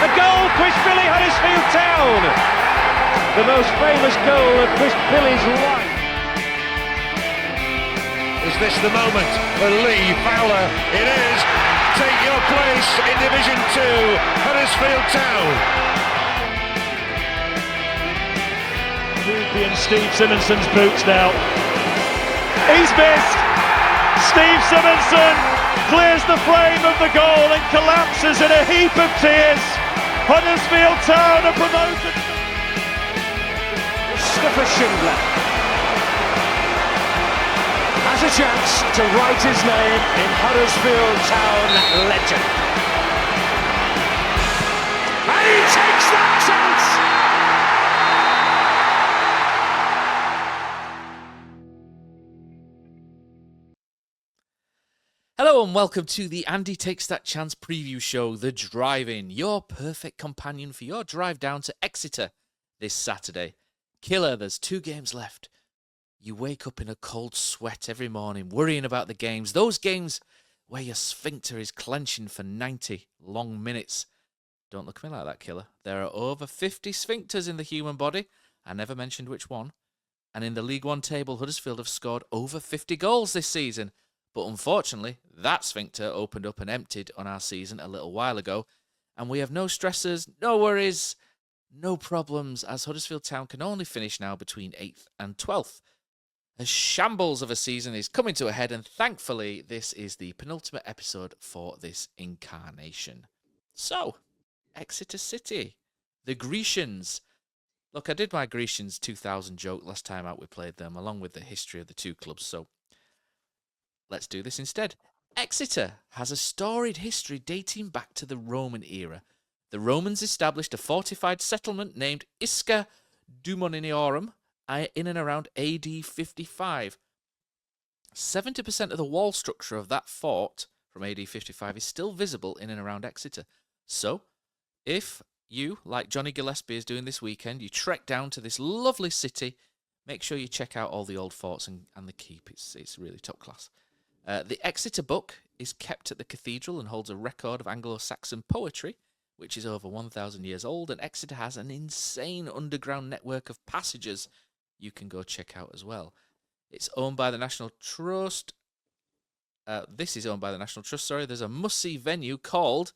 A goal, Chris Billy, Huddersfield Town. The most famous goal of Chris Billy's life. Is this the moment for Lee Fowler? It is. Take your place in Division 2, Huddersfield Town. Ruby and Steve Simonson's boots now. He's missed. Steve Simonson clears the frame of the goal and collapses in a heap of tears. Huddersfield Town are promoted. Mustafa Schindler has a chance to write his name in Huddersfield Town legend. And he takes that chance! Hello and welcome to the Andy Takes That Chance preview show, The Drive-In, your perfect companion for your drive down to Exeter this Saturday. Killer, there's 2 games left. You wake up in a cold sweat every morning, worrying about the games. Those games where your sphincter is clenching for 90 long minutes. Don't look at me like that, Killer. There are over 50 sphincters in the human body. I never mentioned which one. And in the League One table, Huddersfield have scored over 50 goals this season. But unfortunately, that sphincter opened up and emptied on our season a little while ago. And we have no stressors, no worries, no problems, as Huddersfield Town can only finish now between 8th and 12th. A shambles of a season is coming to a head, and thankfully, this is the penultimate episode for this incarnation. So, Exeter City, the Grecians. Look, I did my Grecians 2000 joke last time out we played them, along with the history of the 2 clubs, so let's do this instead. Exeter has a storied history dating back to the Roman era. The Romans established a fortified settlement named Isca Dumnoniorum in and around AD 55. 70% of the wall structure of that fort from AD 55 is still visible in and around Exeter. So, if you, like Johnny Gillespie is doing this weekend, you trek down to this lovely city, make sure you check out all the old forts and the keep. It's really top class. The Exeter Book is kept at the cathedral and holds a record of Anglo-Saxon poetry, which is over 1,000 years old, and Exeter has an insane underground network of passages you can go check out as well. It's owned by the National Trust. This is owned by the National Trust, There's a must-see venue called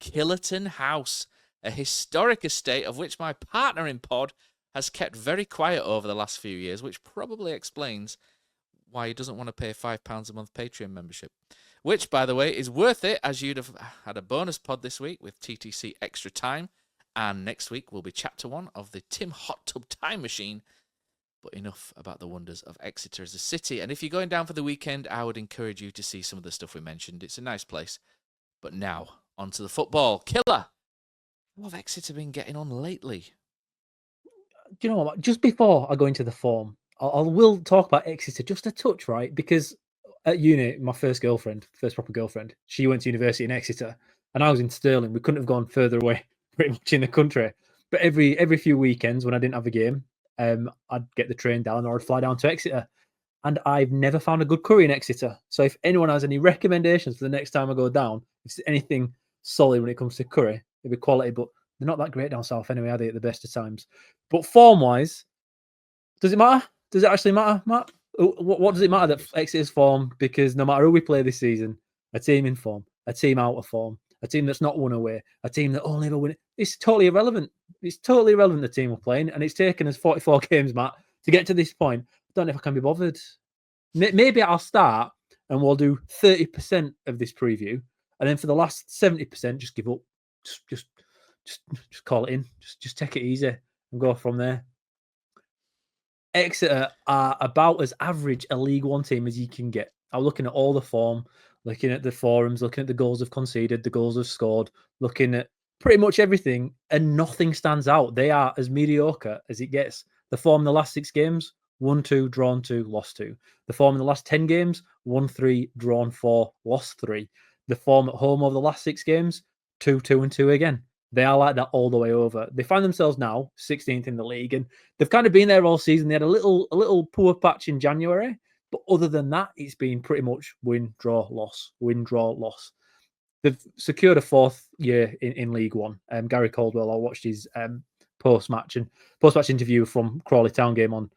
Killerton House, a historic estate of which my partner in pod has kept very quiet over the last few years, which probably explains why he doesn't want to pay £5 a month Patreon membership. Which, by the way, is worth it, as you'd have had a bonus pod this week with TTC Extra Time. And next week will be Chapter 1 of the Tim Hot Tub Time Machine. But enough about the wonders of Exeter as a city. And if you're going down for the weekend, I would encourage you to see some of the stuff we mentioned. It's a nice place. But now, on to the football. Killer! How have Exeter been getting on lately? Do you know what? Just before I go into the form, I will talk about Exeter just a touch, right? Because at uni, my first proper girlfriend, she went to university in Exeter, and I was in Stirling. We couldn't have gone further away, pretty much in the country. But every few weekends when I didn't have a game, I'd get the train down or I'd fly down to Exeter. And I've never found a good curry in Exeter. So if anyone has any recommendations for the next time I go down, if it's anything solid when it comes to curry, it'd be quality, but they're not that great down south anyway, are they, at the best of times? But form-wise, does it matter? Does it actually matter, Matt? What does it matter that Exeter's form? Because no matter who we play this season, a team in form, a team out of form, a team that's not won away, a team that only ever win, it's totally irrelevant. It's totally irrelevant, the team we're playing, and it's taken us 44 games, Matt, to get to this point. I don't know if I can be bothered. Maybe I'll start and we'll do 30% of this preview, and then for the last 70%, just give up. Just call it in. Just take it easy and go from there. Exeter are about as average a League One team as you can get. I'm looking at all the form, looking at the forums, looking at the goals they've conceded, the goals they've scored, looking at pretty much everything, and nothing stands out. They are as mediocre as it gets. The form in the last 6 games, 1-2, drawn 2, lost 2. The form in the last 10 games, 1-3, drawn 4, lost 3. The form at home over the last 6 games, 2-2 and 2 again. They are like that all the way over. They find themselves now 16th in the league, and they've kind of been there all season. They had a little poor patch in January, but other than that, it's been pretty much win, draw, loss, win, draw, loss. they've secured a 4th year in League One. Gary Caldwell, I watched his post-match interview from Crawley Town game on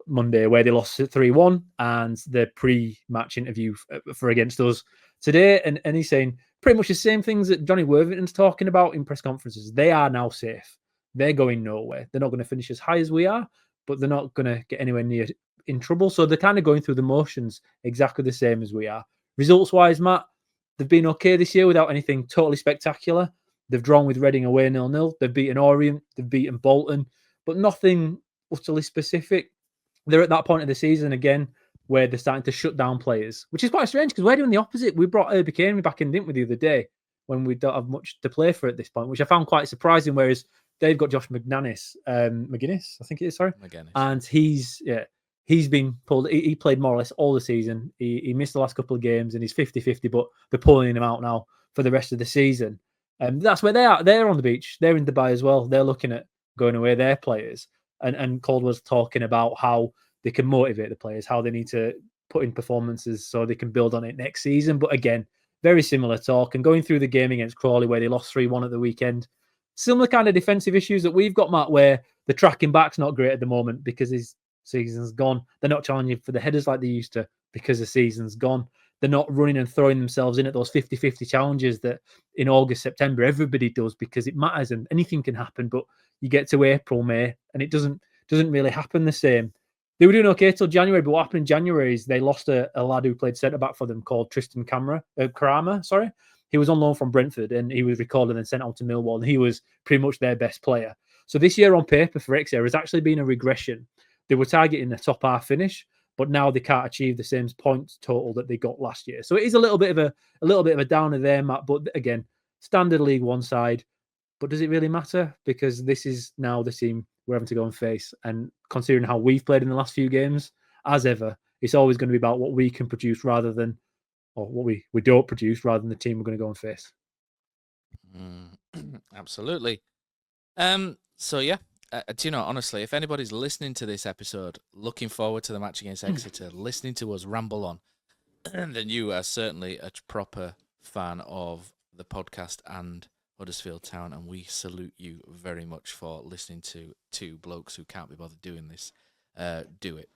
Monday, where they lost 3-1, and the pre-match interview for against us today, and he's saying pretty much the same things that Johnny Worthington's talking about in press conferences. They are now safe. They're going nowhere. They're not going to finish as high as we are, but they're not going to get anywhere near in trouble. So they're kind of going through the motions exactly the same as we are. Results-wise, Matt, they've been okay this year without anything totally spectacular. They've drawn with Reading away 0-0. They've beaten Orient. They've beaten Bolton, but nothing utterly specific. They're at that point of the season again where they're starting to shut down players, which is quite strange because we're doing the opposite. We brought Herbie Kane back in, didn't we, the other day, when we don't have much to play for at this point, which I found quite surprising. Whereas they've got Josh McGuinness, I think it is, sorry. McGuinness. And he's been pulled. He played more or less all the season. He missed the last couple of games and he's 50-50, but they're pulling him out now for the rest of the season. That's where they are. They're on the beach. They're in Dubai as well. They're looking at going away their players. And Caldwell's talking about how they can motivate the players, how they need to put in performances so they can build on it next season. But again, very similar talk. And going through the game against Crawley, where they lost 3-1 at the weekend, similar kind of defensive issues that we've got, Matt, where the tracking back's not great at the moment because his season's gone. They're not challenging for the headers like they used to because the season's gone. They're not running and throwing themselves in at those 50-50 challenges that in August, September, everybody does because it matters and anything can happen. But you get to April, May, and it doesn't really happen the same. They were doing okay till January, but what happened in January is they lost a lad who played centre-back for them called Tristan Karama. He was on loan from Brentford and he was recalled and then sent out to Millwall, and he was pretty much their best player. So this year on paper for Exeter has actually been a regression. They were targeting the top half finish, but now they can't achieve the same points total that they got last year. So it is a little bit of a downer there, Matt. But again, standard League One side. But does it really matter? Because this is now the team we're having to go and face. And considering how we've played in the last few games, as ever, it's always going to be about what we can produce rather than, or what we don't produce rather than the team we're going to go and face. Absolutely. So yeah, do you know, honestly, if anybody's listening to this episode, looking forward to the match against Exeter, listening to us ramble on, then you are certainly a proper fan of the podcast and Huddersfield Town, and we salute you very much for listening to two blokes who can't be bothered doing this do it.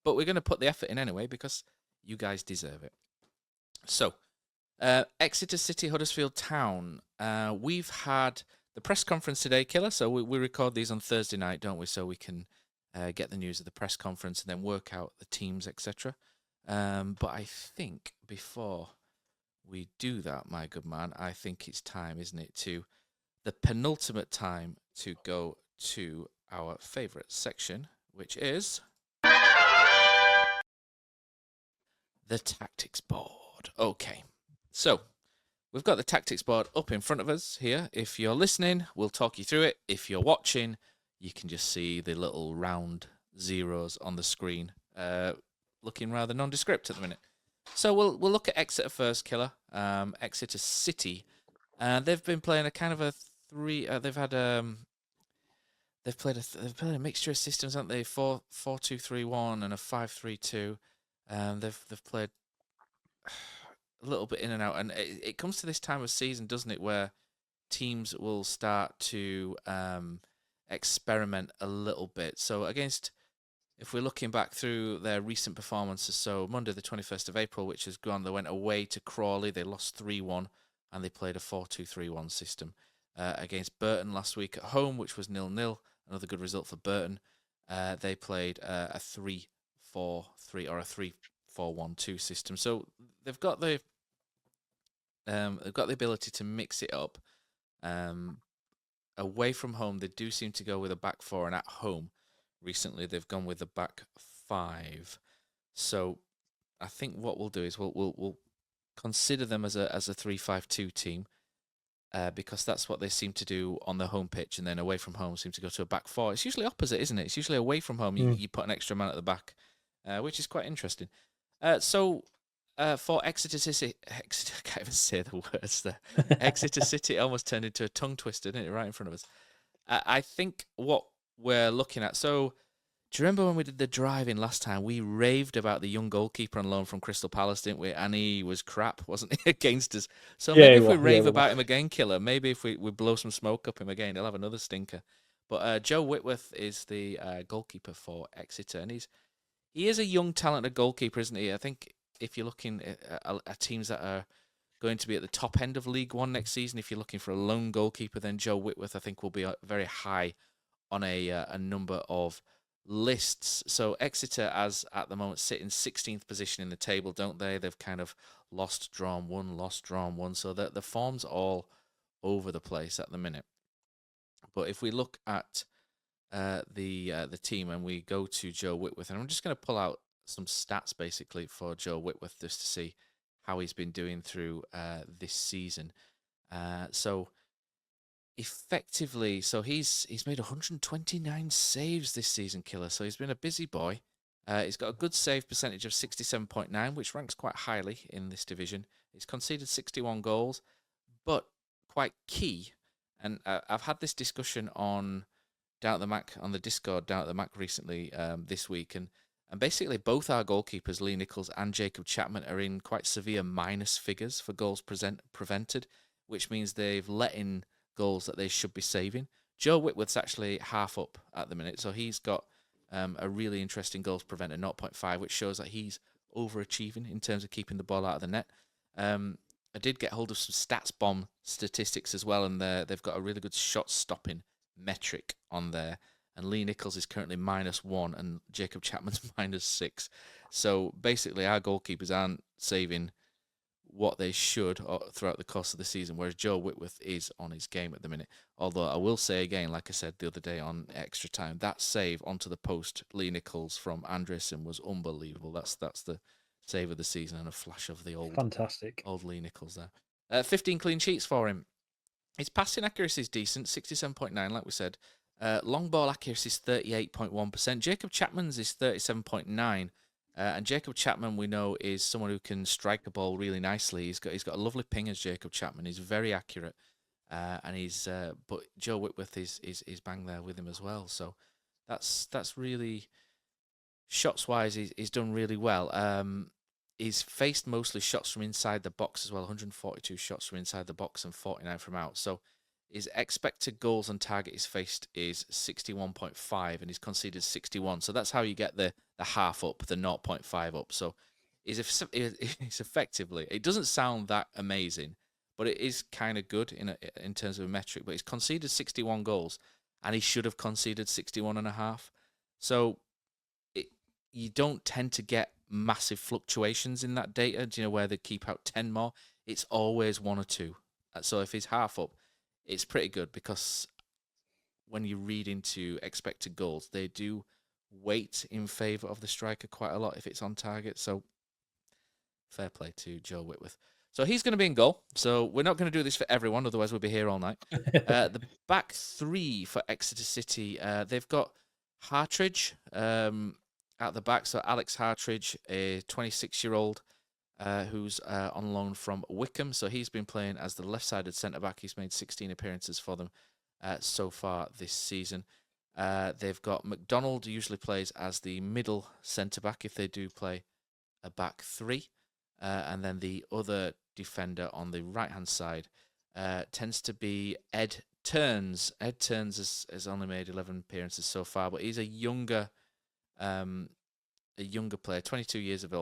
But we're going to put the effort in anyway because you guys deserve it. So, Exeter City, Huddersfield Town. We've had the press conference today, Killer. So we record these on Thursday night, don't we? So we can get the news of the press conference and then work out the teams, etc. But I think before we do that, my good man, I think it's time, isn't it, to the penultimate time to go to our favourite section, which is the tactics board. Okay, so we've got the tactics board up in front of us here. If you're listening, we'll talk you through it. If you're watching, you can just see the little round zeros on the screen, looking rather nondescript at the minute. So we'll look at Exeter first, Killer. Exeter City. They've been playing a kind of a three. They've played a mixture of systems, haven't they? 4-2-3-1 and a 5-3-2. They've played a little bit in and out, and it comes to this time of season, doesn't it, where teams will start to experiment a little bit. So if we're looking back through their recent performances, so Monday the 21st of April, which has gone, they went away to Crawley, they lost 3-1, and they played a 4-2-3-1 system. Against Burton last week at home, which was 0-0, another good result for Burton. They played a 3-4-3 or a 3-4-1-2 system. So they've got the ability to mix it up. Away from home, they do seem to go with a back four, and at home, recently they've gone with the back five. So I think what we'll do is we'll consider them as a 3-5-2 team, because that's what they seem to do on the home pitch, and then away from home seem to go to a back four. It's usually opposite, isn't it? It's usually away from home you put an extra man at the back, which is quite interesting. So for Exeter City, I can't even say the words there. Exeter City almost turned into a tongue twister, didn't it? Right in front of us. I think what we're looking at. So Do you remember when we did the drive-in last time? We raved about the young goalkeeper on loan from Crystal Palace, didn't we? And he was crap, wasn't he, against us? So maybe if we rave about him again, Killer, maybe if we blow some smoke up him again, he'll have another stinker. But Joe Whitworth is the goalkeeper for Exeter, and he is a young, talented goalkeeper, isn't he? I think if you're looking at teams that are going to be at the top end of League One next season, if you're looking for a lone goalkeeper, then Joe Whitworth, I think, will be very high on a number of lists. So Exeter, as at the moment, sit in 16th position in the table, don't they? They've kind of lost, drawn, won. So the form's all over the place at the minute. But if we look at the team and we go to Joe Whitworth, and I'm just going to pull out some stats basically for Joe Whitworth just to see how he's been doing through this season. So effectively, he's made 129 saves this season, Killer. So he's been a busy boy. He's got a good save percentage of 67.9, which ranks quite highly in this division. He's conceded 61 goals, but quite key. And I've had this discussion on down at the Mac on the Discord down at the Mac recently this week, and basically both our goalkeepers, Lee Nichols and Jacob Chapman, are in quite severe minus figures for goals prevented, which means they've let in goals that they should be saving. Joe Whitworth's actually half up at the minute, so he's got a really interesting goals prevented 0.5, which shows that he's overachieving in terms of keeping the ball out of the net. I did get hold of some Stats Bomb statistics as well, and they've got a really good shot stopping metric on there. And Lee Nichols is currently -1, and Jacob Chapman's -6. So basically, our goalkeepers aren't saving what they should throughout the course of the season, whereas Joe Whitworth is on his game at the minute. Although I will say again, like I said the other day on Extra Time, that save onto the post, Lee Nichols from Andresen, was unbelievable. That's the save of the season, and a flash of the old Lee Nichols there. 15 clean sheets for him. His passing accuracy is decent, 67.9, like we said. Long ball accuracy is 38.1%. Jacob Chapman's is 37.9. And Jacob Chapman, we know, is someone who can strike the ball really nicely. He's got a lovely ping as Jacob Chapman. He's very accurate, and but Joe Whitworth is bang there with him as well. So that's really, shots wise, he's done really well. He's faced mostly shots from inside the box as well. 142 shots from inside the box and 49 from out. So his expected goals on target he's faced is 61.5, and he's conceded 61. So that's how you get the half up, the 0.5 up. So he's effectively, it doesn't sound that amazing, but it is kind of good in terms of a metric. But he's conceded 61 goals, and he should have conceded 61.5. So you don't tend to get massive fluctuations in that data, where they keep out 10 more. It's always 1 or 2. So if he's half up, it's pretty good, because when you read into expected goals, they do weight in favour of the striker quite a lot if it's on target. So fair play to Joe Whitworth. So he's going to be in goal. So we're not going to do this for everyone, otherwise we'll be here all night. The back three for Exeter City, they've got Hartridge at the back. So Alex Hartridge, a 26-year-old, who's on loan from Wickham. So he's been playing as the left-sided centre-back. He's made 16 appearances for them so far this season. They've got McDonald, who usually plays as the middle centre-back if they do play a back three. And then the other defender on the right-hand side tends to be Ed Turns. Ed Turns has only made 11 appearances so far, but he's a younger player, 22 years of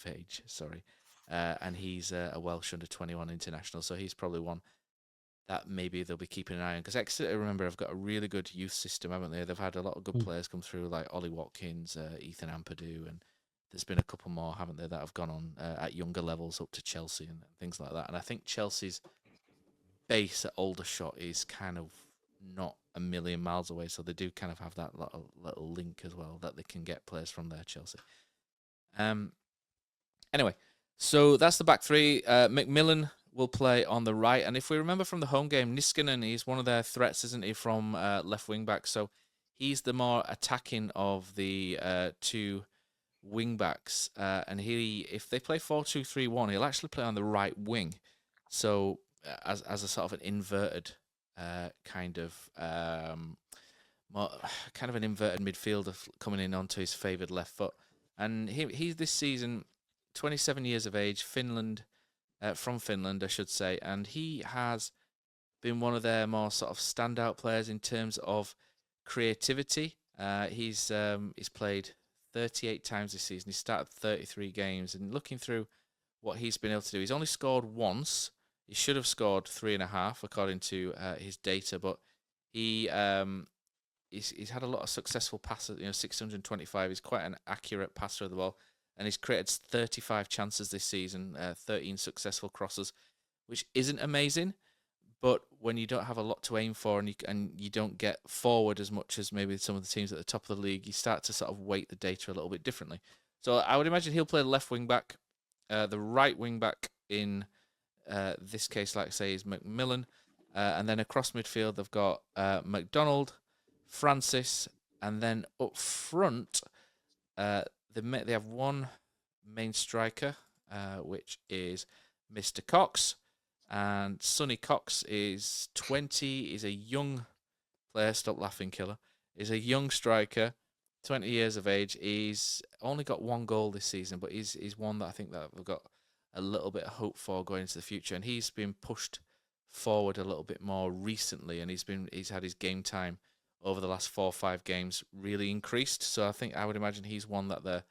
age, sorry. And he's a Welsh under-21 international, so he's probably one that maybe they'll be keeping an eye on. Because Exeter, remember, have got a really good youth system, haven't they? They've had a lot of good players come through, like Ollie Watkins, Ethan Ampadu, and there's been a couple more, haven't there, that have gone on at younger levels up to Chelsea and things like that. And I think Chelsea's base at Aldershot is kind of not a million miles away, so they do kind of have that little link as well, that they can get players from there, Chelsea. Anyway, so that's the back three. McMillan will play on the right, and if we remember from the home game, Niskanen, he's one of their threats, isn't he, from left wing back? So he's the more attacking of the two wing backs, and if they play 4-2-3-1, he'll actually play on the right wing. So as a sort of an inverted kind of more kind of an inverted midfielder coming in onto his favoured left foot. And he this season, 27 years of age, from Finland, I should say, and he has been one of their more sort of standout players in terms of creativity. He's played 38 times this season. He started 33 games, and looking through what he's been able to do, he's only scored once. He should have scored 3.5 according to his data, but he's had a lot of successful passes. 625. He's quite an accurate passer of the ball, and he's created 35 chances this season, 13 successful crosses, which isn't amazing. But when you don't have a lot to aim for and you don't get forward as much as maybe some of the teams at the top of the league, you start to sort of weight the data a little bit differently. So I would imagine he'll play the left wing back. The right wing back in this case, like I say, is Macmillan. And then across midfield, they've got McDonald, Francis, and then up front, they have one main striker, which is Mr. Cox. And Sonny Cox is 20, is a young player, stop laughing, killer, is a young striker, 20 years of age. He's only got 1 goal this season, but he's one that I think that we've got a little bit of hope for going into the future. And he's been pushed forward a little bit more recently, and he's had his game time over the last 4 or 5 games really increased. So I would imagine he's one that they're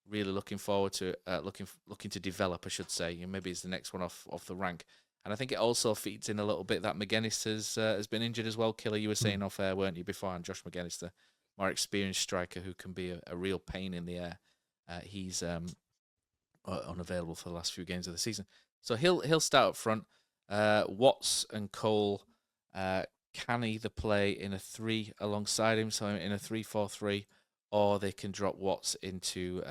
really looking forward to, looking to develop, I should say. And maybe it's the next one off the rank. And I think it also feeds in a little bit that McGuinness has been injured as well. Killer, you were saying off air, weren't you, before? And Josh McGuinness, the more experienced striker who can be a real pain in the air. He's unavailable for the last few games of the season. So he'll start up front. Watts and Cole can either play in a 3 alongside him, so in a 3-4-3, or they can drop Watts into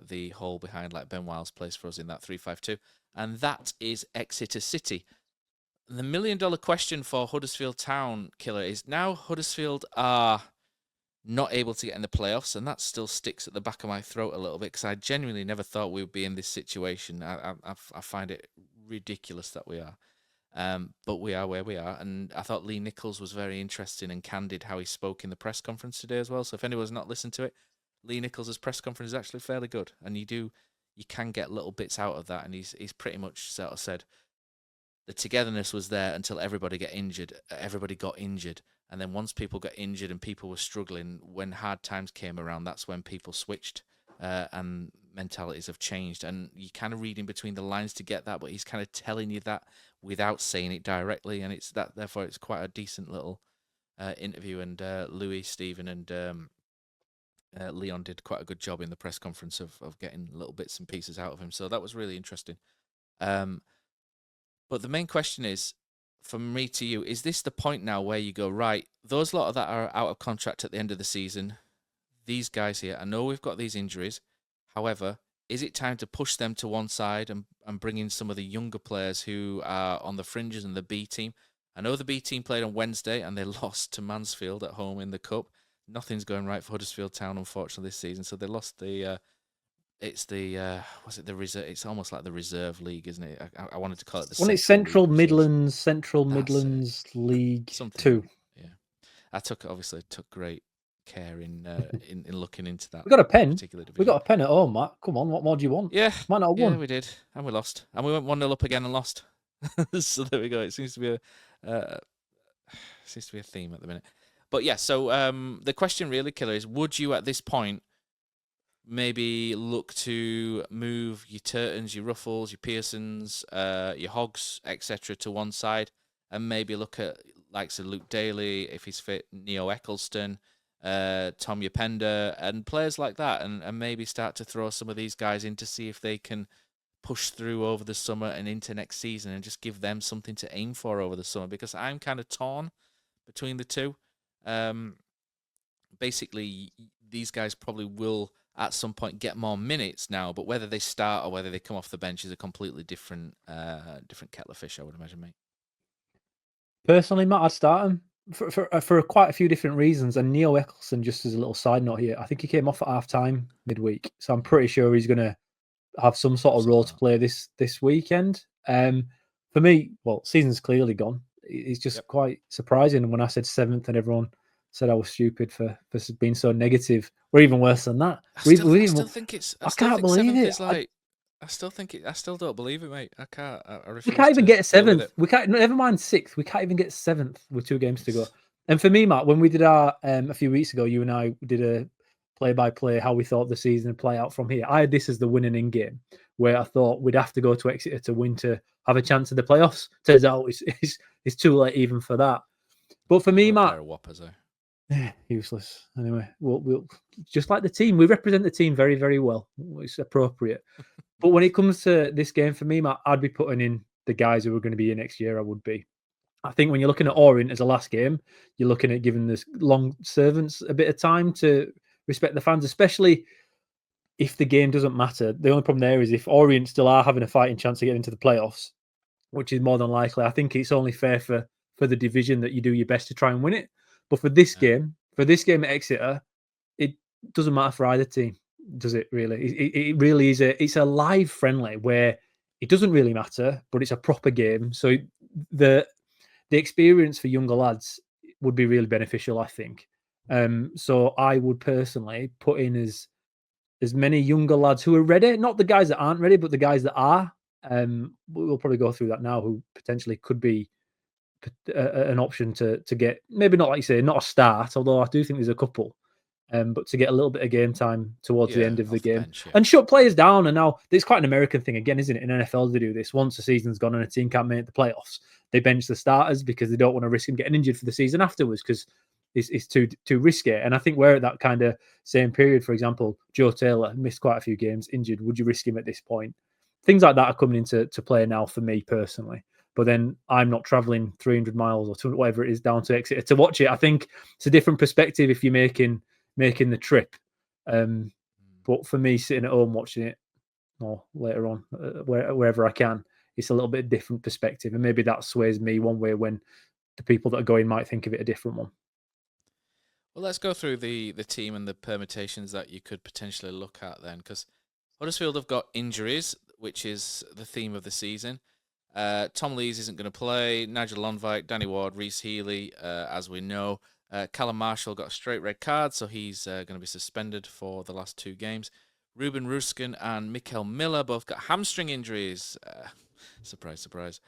the hole behind, like Ben Wiles plays for us in that 3-5-2. And that is Exeter City. The $1 million question for Huddersfield Town, Killer, is now Huddersfield are not able to get in the playoffs, and that still sticks at the back of my throat a little bit, because I genuinely never thought we would be in this situation. I find it ridiculous that we are. But we are where we are, and I thought Lee Nichols was very interesting and candid how he spoke in the press conference today as well. So if anyone's not listened to it, Lee Nichols' press conference is actually fairly good, and you can get little bits out of that, and he's pretty much sort of said the togetherness was there until everybody got injured, and then once people got injured and people were struggling, when hard times came around, that's when people switched, and mentalities have changed, and you kind of read in between the lines to get that, but he's kind of telling you that without saying it directly, and therefore it's quite a decent little interview, and Louis, Stephen, and Leon did quite a good job in the press conference of getting little bits and pieces out of him. So that was really interesting. But the main question is, from me to you, is this the point now where you go, right, those lot that are out of contract at the end of the season, these guys here, I know we've got these injuries. However, is it time to push them to one side and bring in some of the younger players who are on the fringes and the B team? I know the B team played on Wednesday and they lost to Mansfield at home in the Cup. Nothing's going right for Huddersfield Town, unfortunately, this season. So they lost the. Reserve? It's almost like the reserve league, isn't it? I wanted to call it the. Well, it's Central Midlands League 2. Yeah, I took great care in looking into that. We got a pen. We got a pen at home, Matt. Come on, what more do you want? Yeah, might not have won. Yeah, we did, and we lost, and we went 1-0 up again and lost. So there we go. It seems to be a theme at the minute. But yeah, so the question really, Killer, is would you at this point maybe look to move your Turtons, your Ruffles, your Pearsons, your Hogs, etc. to one side, and maybe look at like say Luke Daly, if he's fit, Neo Eccleston, Tom Yapenda, and players like that, and maybe start to throw some of these guys in to see if they can push through over the summer and into next season, and just give them something to aim for over the summer, because I'm kind of torn between the two. Basically, these guys probably will at some point get more minutes now, but whether they start or whether they come off the bench is a completely different kettle of fish, I would imagine, mate. Personally, Matt, I'd start him for quite a few different reasons. And Neo Eccleston, just as a little side note here, I think he came off at half-time midweek, so I'm pretty sure he's going to have some sort of role to play this weekend. For me, well, season's clearly gone. It's just quite surprising when I said 7th and everyone said I was stupid for being so negative. We're even worse than that. I We still think it's. I can't believe seventh it. is like. I still think it. I still don't believe it, mate. I can't. I We refuse can't even to get deal with 7th. it. We can't. Never mind 6th. We can't even get 7th with 2 games to go. And for me, Matt, when we did our a few weeks ago, you and I did a play-by-play how we thought the season would play out from here. I had this as the winning in game, where I thought we'd have to go to Exeter to win to have a chance at the playoffs. Turns out it's too late even for that. But for me, What a Matt, pair of whoppers, useless. Anyway, we'll just like the team, we represent the team very, very well. It's appropriate. But when it comes to this game, for me, Matt, I'd be putting in the guys who are going to be here next year. I would be. I think when you're looking at Orient as a last game, you're looking at giving the long servants a bit of time to respect the fans, especially if the game doesn't matter. The only problem there is if Orient still are having a fighting chance to get into the playoffs, which is more than likely. I think it's only fair for the division that you do your best to try and win it. But for this game at Exeter, it doesn't matter for either team, does it? Really, it really is it's a live friendly where it doesn't really matter, but it's a proper game. So the experience for younger lads would be really beneficial, I think. So I would personally put in as many younger lads who are ready, not the guys that aren't ready, but the guys that are. We'll probably go through that now, who potentially could be an option to get, maybe not like you say, not a start, although I do think there's a couple, but to get a little bit of game time towards the end of the game and shut players down. And now it's quite an American thing again, isn't it? In NFL, they do this once the season's gone and a team can't make the playoffs. They bench the starters because they don't want to risk them getting injured for the season afterwards because it's too risky. And I think we're at that kind of same period. For example, Joe Taylor missed quite a few games injured. Would you risk him at this point? Things like that are coming into play now for me personally. But then I'm not traveling 300 miles or 200, whatever it is down to Exeter to watch it. I think it's a different perspective if you're making the trip. But for me, sitting at home watching it, or later on, wherever I can, it's a little bit different perspective. And maybe that sways me one way when the people that are going might think of it a different one. Well, let's go through the team and the permutations that you could potentially look at then, because Huddersfield have got injuries, which is the theme of the season. Tom Lees isn't going to play. Nigel Lonvite, Danny Ward, Reece Healy, as we know. Callum Marshall got a straight red card, so he's going to be suspended for the last 2 games. Ruben Ruskin and Mikael Miller both got hamstring injuries. Surprise, surprise.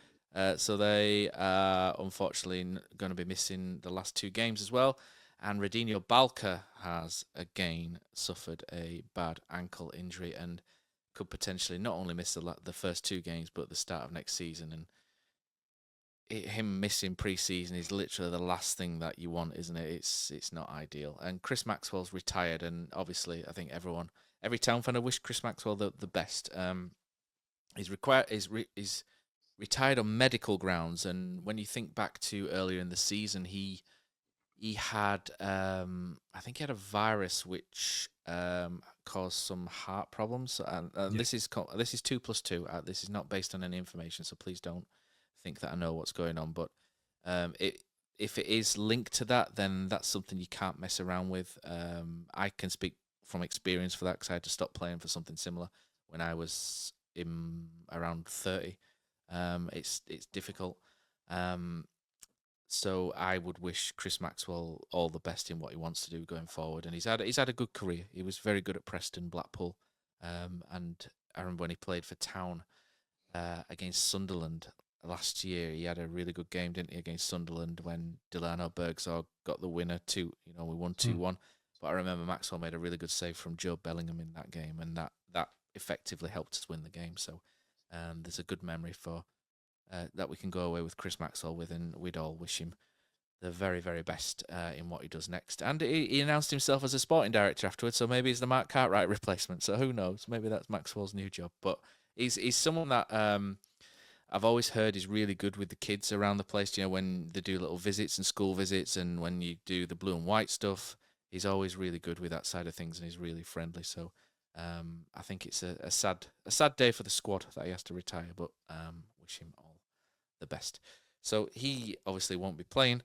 So they are unfortunately going to be missing the last 2 games as well. And Radinho Balca has again suffered a bad ankle injury and could potentially not only miss the first 2 games, but the start of next season. And him missing pre-season is literally the last thing that you want, isn't it? It's not ideal. And Chris Maxwell's retired, and obviously I think every Town fan wish Chris Maxwell the best. He's retired on medical grounds, and when you think back to earlier in the season, he had I think he had a virus which caused some heart problems. And this is 2+2. This is not based on any information, so please don't think that I know what's going on. But if it is linked to that, then that's something you can't mess around with. I can speak from experience for that because I had to stop playing for something similar when I was around 30. It's difficult. So I would wish Chris Maxwell all the best in what he wants to do going forward. And he's had a good career. He was very good at Preston, Blackpool, and I remember when he played for Town against Sunderland last year. He had a really good game, didn't he, against Sunderland when Delano Bergzorg got the winner. We won 2-1. But I remember Maxwell made a really good save from Joe Bellingham in that game, and that effectively helped us win the game. So there's a good memory for. That we can go away with Chris Maxwell with, and we'd all wish him the very, very best in what he does next. And he announced himself as a sporting director afterwards, so maybe he's the Mark Cartwright replacement. So who knows? Maybe that's Maxwell's new job. But he's someone that I've always heard is really good with the kids around the place. When they do little visits and school visits, and when you do the blue and white stuff, he's always really good with that side of things, and he's really friendly. So I think it's a sad day for the squad that he has to retire, but wish him all the best. So he obviously won't be playing.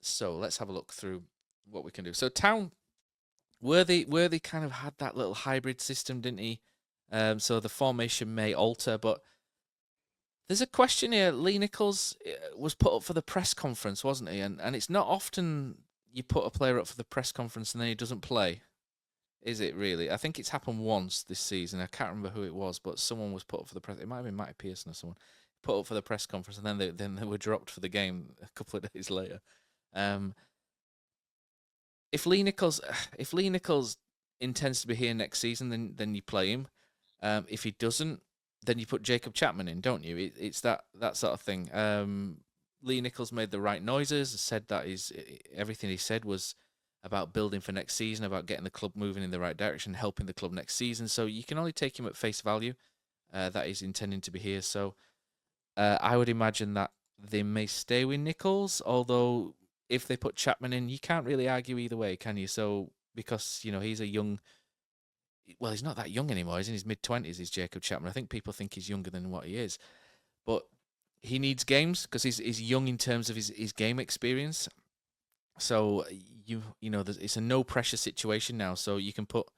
So let's have a look through what we can do. So Town, Worthy kind of had that little hybrid system, didn't he? So the formation may alter, but There's a question here. Lee Nichols was put up for the press conference, wasn't he? And it's not often you put a player up for the press conference and then he doesn't play, is it really? I think it's happened once this season. I can't remember who it was, but someone was put up for the press. It might have been Matty Pearson or someone put up for the press conference, and then they were dropped for the game a couple of days later. If Lee Nichols intends to be here next season, then you play him. If he doesn't, then you put Jacob Chapman in, don't you? It's that sort of thing. Lee Nichols made the right noises, said that everything he said was about building for next season, about getting the club moving in the right direction, helping the club next season. So you can only take him at face value, that he's intending to be here. So I would imagine that they may stay with Nichols, although if they put Chapman in, you can't really argue either way, can you? So because, he's a young... Well, he's not that young anymore. He's in his mid-20s, is Jacob Chapman. I think people think he's younger than what he is. But he needs games because he's young in terms of his game experience. So, it's a no-pressure situation now. So you can put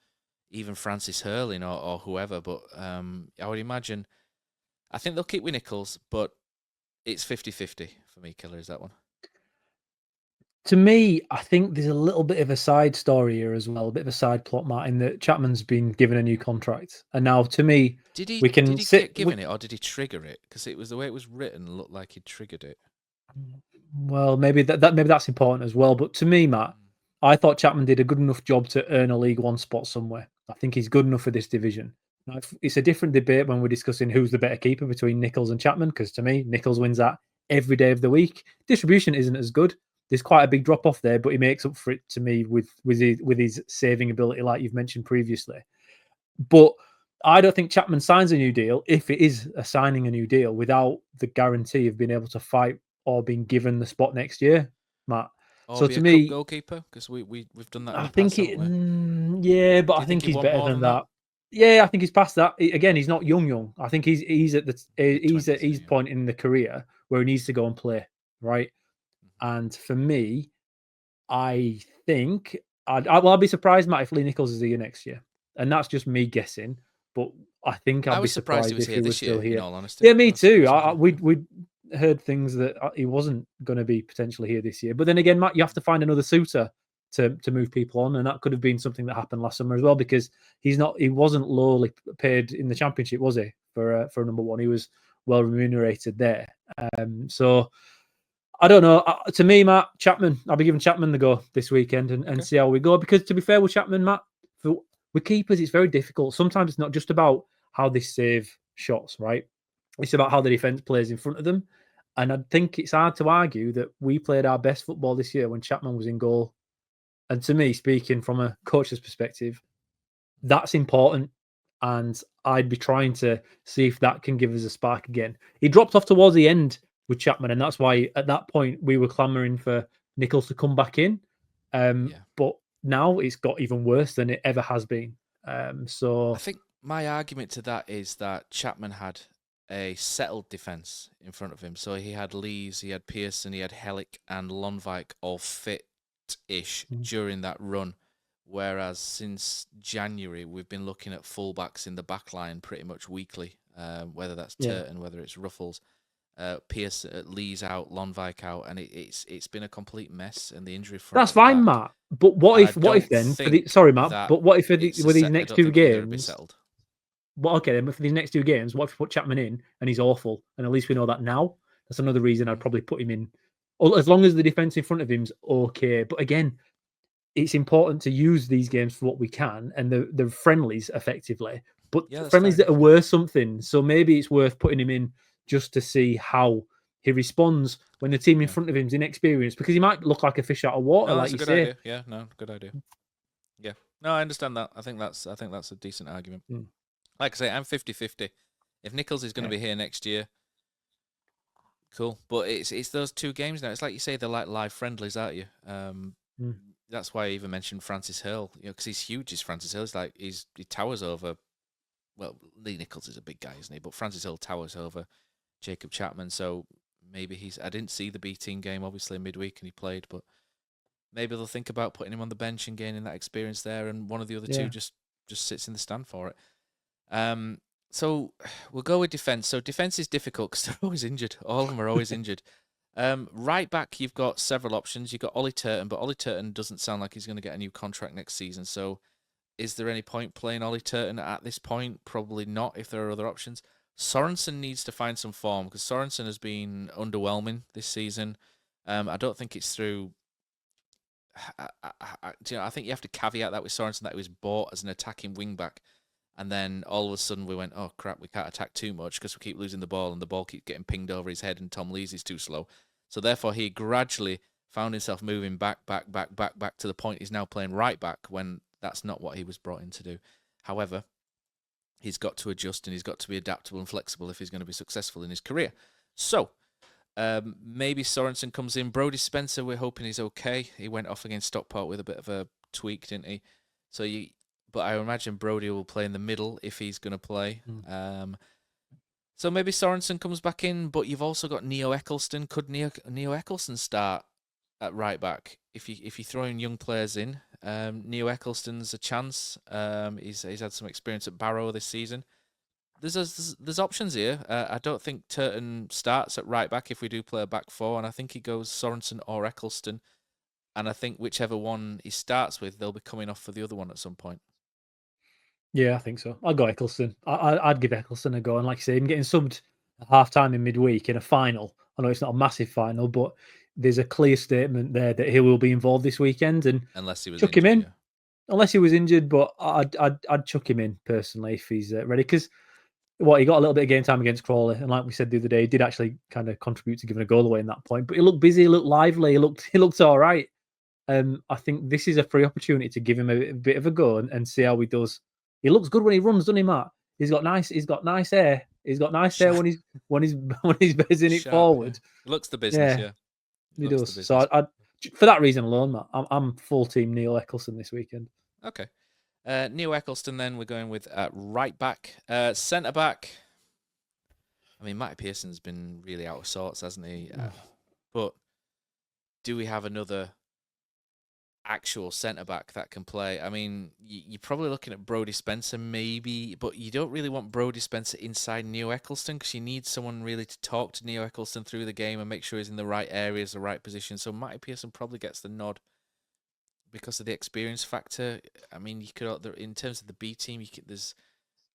even Francis Hurl in or whoever. But I would imagine... I think they'll keep with Nichols, but it's 50-50 for me, Killer, is that one. To me, I think there's a little bit of a side story here as well, a bit of a side plot, Martin, that Chapman's been given a new contract. And now, to me, did he get given it, or did he trigger it? Because it was the way it was written, looked like he triggered it. Well, maybe that's important as well. But to me, Matt, I thought Chapman did a good enough job to earn a League One spot somewhere. I think he's good enough for this division. Now, it's a different debate when we're discussing who's the better keeper between Nichols and Chapman, because to me, Nichols wins that every day of the week. Distribution isn't as good. There's quite a big drop off there, but he makes up for it to me with his saving ability, like you've mentioned previously. But I don't think Chapman signs a new deal if it is signing a new deal without the guarantee of being able to fight or being given the spot next year, Matt. Or so be to a me, cup goalkeeper, because we've done that. I think yeah, but I think he he's want better more than than that. Yeah, I think he's past that. Again, he's not young. I think he's at his point in the career where he needs to go and play, right? And for me, I think I'll be surprised, Matt, if Lee Nichols is here next year, and that's just me guessing. But I think I'd be surprised if he was still here. In all honesty, yeah, me too. We'd heard things that he wasn't going to be potentially here this year. But then again, Matt, you have to find another suitor to move people on, and that could have been something that happened last summer as well, because he wasn't lowly paid in the Championship, was he? For number one, he was well remunerated there. So I don't know. To me, Matt, Chapman, I'll be giving Chapman the go this weekend and see how we go. Because to be fair with Chapman, Matt, with keepers, it's very difficult. Sometimes it's not just about how they save shots, right? It's about how the defence plays in front of them. And I think it's hard to argue that we played our best football this year when Chapman was in goal. And to me, speaking from a coach's perspective, that's important. And I'd be trying to see if that can give us a spark again. He dropped off towards the end with Chapman, and that's why at that point we were clamouring for Nichols to come back in. But now it's got even worse than it ever has been. So I think my argument to that is that Chapman had a settled defence in front of him. So he had Lees, he had Pearson, he had Hellick and Lonvik all fit-ish during that run. Whereas since January, we've been looking at fullbacks in the back line pretty much weekly, whether that's Turton, whether it's Ruffles. Pierce, Lee's out, Lonvik out, and it's been a complete mess. And the injury front. That's fine, Matt. But what if then? Sorry, Matt. But what if with these next two games? Well, okay, then for these next two games, what if you put Chapman in and he's awful? And at least we know that now. That's another reason I'd probably put him in, as long as the defense in front of him's okay. But again, it's important to use these games for what we can, and the friendlies effectively. But friendlies that are worth something. So maybe it's worth putting him in just to see how he responds when the team in front of him is inexperienced, because he might look like a fish out of water, like you say. Idea. Yeah, no, good idea. Yeah, no, I understand that. I think that's a decent argument. Like I say, I'm 50-50. If Nichols is going to be here next year, cool. But it's those two games now. It's like you say, they're like live friendlies, aren't you? That's why I even mentioned Francis Hurl, because he's huge. He's Francis Hurl. It's like he towers over. Well, Lee Nichols is a big guy, isn't he? But Francis Hurl towers over Jacob Chapman. So maybe I didn't see the B team game obviously midweek, and he played, but maybe they'll think about putting him on the bench and gaining that experience there, and one of the other two just sits in the stand for it. So we'll go with defence. So defence is difficult because they're always injured. All of them are always injured. Right back, you've got several options. You've got Ollie Turton, but Ollie Turton doesn't sound like he's going to get a new contract next season. So is there any point playing Ollie Turton at this point? Probably not if there are other options. Sorensen needs to find some form because Sorensen has been underwhelming this season. I don't think it's through. I think you have to caveat that with Sorensen that he was bought as an attacking wing back, and then all of a sudden we went, oh crap, we can't attack too much because we keep losing the ball and the ball keeps getting pinged over his head, and Tom Lees is too slow. So therefore, he gradually found himself moving back to the point he's now playing right back when that's not what he was brought in to do. However, he's got to adjust and he's got to be adaptable and flexible if he's going to be successful in his career. So maybe Sorensen comes in. Brodie Spencer, we're hoping he's okay. He went off against Stockport with a bit of a tweak, didn't he? But I imagine Brodie will play in the middle if he's going to play. So maybe Sorensen comes back in, but you've also got Neo Eccleston. Could Neo Eccleston start at right back if you throw in young players in? Neo Eccleston's a chance. He's had some experience at Barrow this season. There's options here. I don't think Turton starts at right back if we do play a back four, and I think he goes Sorensen or Eccleston. And I think whichever one he starts with, they'll be coming off for the other one at some point. Yeah, I think so. I'd go Eccleston. I'd give Eccleston a go. And like I say, him getting subbed at half-time in midweek in a final. I know it's not a massive final, but there's a clear statement there that he will be involved this weekend. And unless he was chuck injured, him in. Yeah. Unless he was injured, but I'd chuck him in personally if he's ready. Because he got a little bit of game time against Crawley, and like we said the other day, he did actually kind of contribute to giving a goal away in that point. But he looked busy, he looked lively, he looked all right. I think this is a free opportunity to give him a bit of a go and see how he does. He looks good when he runs, doesn't he, Matt? He's got nice hair. He's got nice hair when he's bezzing it forward. Yeah. Looks the business, yeah. He does. So I for that reason alone, Matt, I'm full team Neil Eccleston this weekend. Okay. Neil Eccleston, then we're going with right back. Centre back. I mean, Matty Pearson's been really out of sorts, hasn't he? But do we have another actual centre back that can play? I mean, you're probably looking at Brodie Spencer, maybe, but you don't really want Brodie Spencer inside Neo Eccleston because you need someone really to talk to Neo Eccleston through the game and make sure he's in the right areas, the right position. So Matty Pearson probably gets the nod because of the experience factor. I mean, you could, in terms of the B team, there's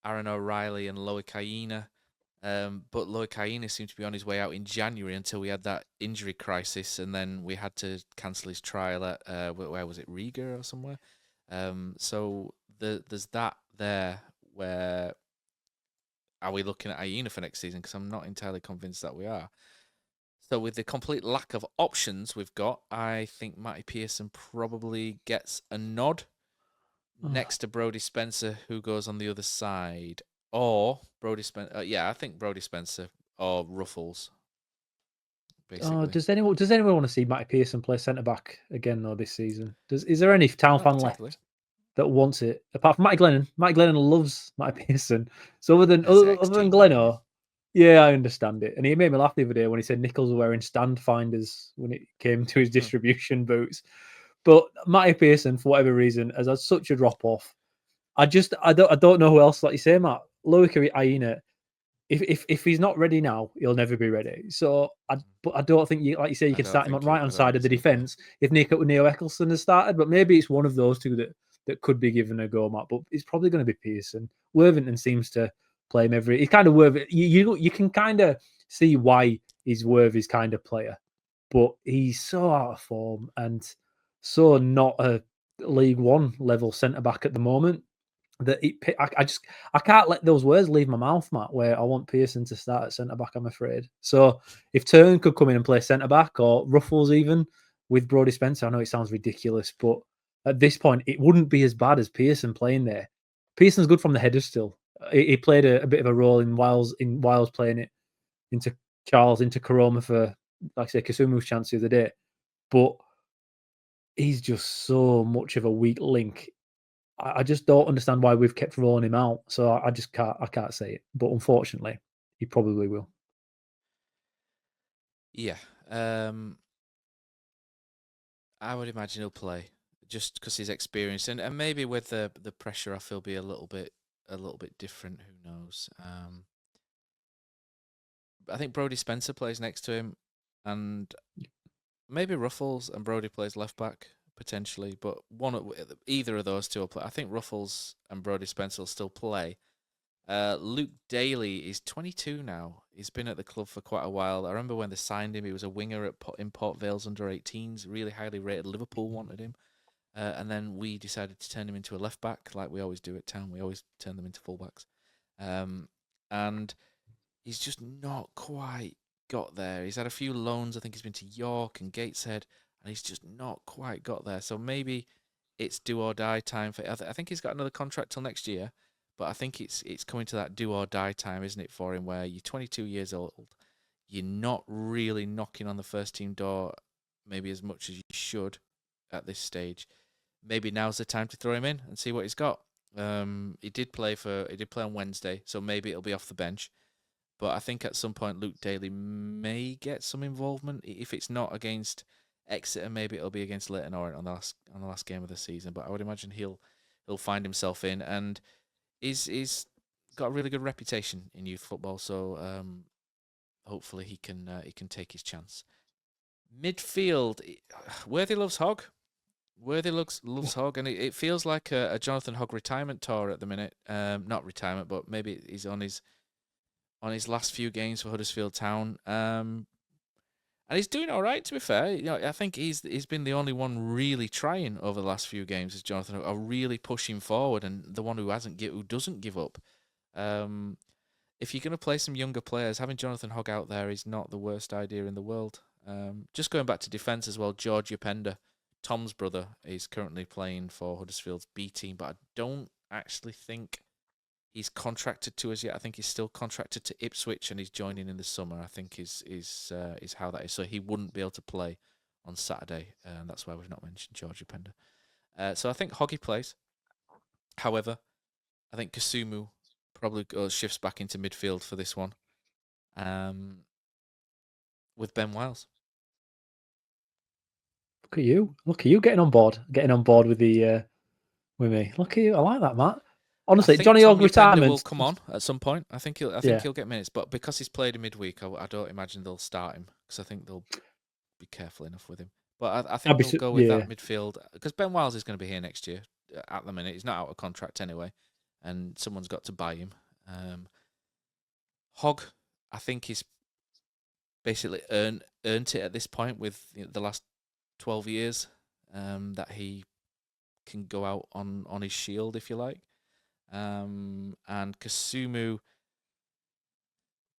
Aaron O'Reilly and Loic Aina. But Loic Aina seemed to be on his way out in January until we had that injury crisis, and then we had to cancel his trial at where was it, Riga or somewhere. So there's that there. Where are we looking at Aina for next season? Because I'm not entirely convinced that we are. So with the complete lack of options we've got, I think Matty Pearson probably gets a nod next to Brodie Spencer, who goes on the other side. Or Brodie Spencer, I think Brodie Spencer or Ruffles. Basically. Does anyone want to see Matty Pearson play centre back again though this season? Is there any Town fan left that wants it apart from Matty Glennon? Matty Glennon loves Matty Pearson. So other than Gleno, yeah, I understand it. And he made me laugh the other day when he said Nichols were wearing stand finders when it came to his distribution boots. But Matty Pearson, for whatever reason, has had such a drop off. I don't know who else, like you say, Matt. Loic Aina, if he's not ready now, he'll never be ready. So I don't think you can start him on right hand side of the defence if Neo Eccleston has started. But maybe it's one of those two that could be given a go, Matt. But it's probably going to be Pearson. Worthington seems to play him every. He's kind of Worthington. You can kind of see why he's Worthy's kind of player, but he's so out of form and so not a League One level centre back at the moment. That I can't let those words leave my mouth, Matt, where I want Pearson to start at centre back, I'm afraid. So if Turn could come in and play centre back, or Ruffles even with Brodie Spencer, I know it sounds ridiculous, but at this point it wouldn't be as bad as Pearson playing there. Pearson's good from the header still. He played a bit of a role in Wiles playing it into Karoma for, like I say, Kasumu's chance the other day. But he's just so much of a weak link. I just don't understand why we've kept rolling him out. So I can't say it. But unfortunately, he probably will. Yeah. I would imagine he'll play just because he's experienced. And maybe with the pressure, I feel be a little bit a little bit different. Who knows? I think Brodie Spencer plays next to him, and maybe Ruffles and Brodie plays left back potentially. But either of those two will play. I think Ruffles and Brodie Spencer will still play. Luke Daly is 22 now. He's been at the club for quite a while. I remember when they signed him, he was a winger in Port Vale's under 18s, really highly rated. Liverpool wanted him. And then we decided to turn him into a left back, like we always do at Town. We always turn them into fullbacks. And he's just not quite got there. He's had a few loans. I think he's been to York and Gateshead, and he's just not quite got there. So maybe it's do or die time for. I think he's got another contract till next year. But I think it's coming to that do or die time, isn't it, for him, where you're 22 years old, you're not really knocking on the first team door maybe as much as you should at this stage. Maybe now's the time to throw him in and see what he's got. He did play on Wednesday, so maybe it'll be off the bench. But I think at some point Luke Daly may get some involvement. If it's not against Exeter, maybe it'll be against Leyton Orient on the last game of the season. But I would imagine he'll find himself in, and he's got a really good reputation in youth football, so hopefully he can take his chance. Midfield, Worthy loves Hogg. Worthy loves Hogg, and it feels like a Jonathan Hogg retirement tour at the minute. Not retirement, but maybe he's on his last few games for Huddersfield Town. And he's doing all right, to be fair. I think he's been the only one really trying over the last few games. Is Jonathan Hogg, are really pushing forward, and the one who doesn't give up. If you're going to play some younger players, having Jonathan Hogg out there is not the worst idea in the world. Just going back to defence as well, George Upenda, Tom's brother, is currently playing for Huddersfield's B team, but I don't actually think he's contracted to us yet. I think he's still contracted to Ipswich, and he's joining in the summer. I think is how that is. So he wouldn't be able to play on Saturday, and that's why we've not mentioned George Upenda. So I think Hoggy plays. However, I think Kasumu probably shifts back into midfield for this one, with Ben Wiles. Look at you getting on board with the with me. Look at you. I like that, Matt. Honestly, Johnny Hogg retirement will come on at some point. I think he'll get minutes, but because he's played in midweek, I don't imagine they'll start him, because I think they'll be careful enough with him. But I think they'll go with that midfield, because Ben Wiles is going to be here next year. At the minute, he's not out of contract anyway, and someone's got to buy him. Hogg, I think he's basically earned it at this point with the last 12 years, that he can go out on his shield, if you like. And Kasumu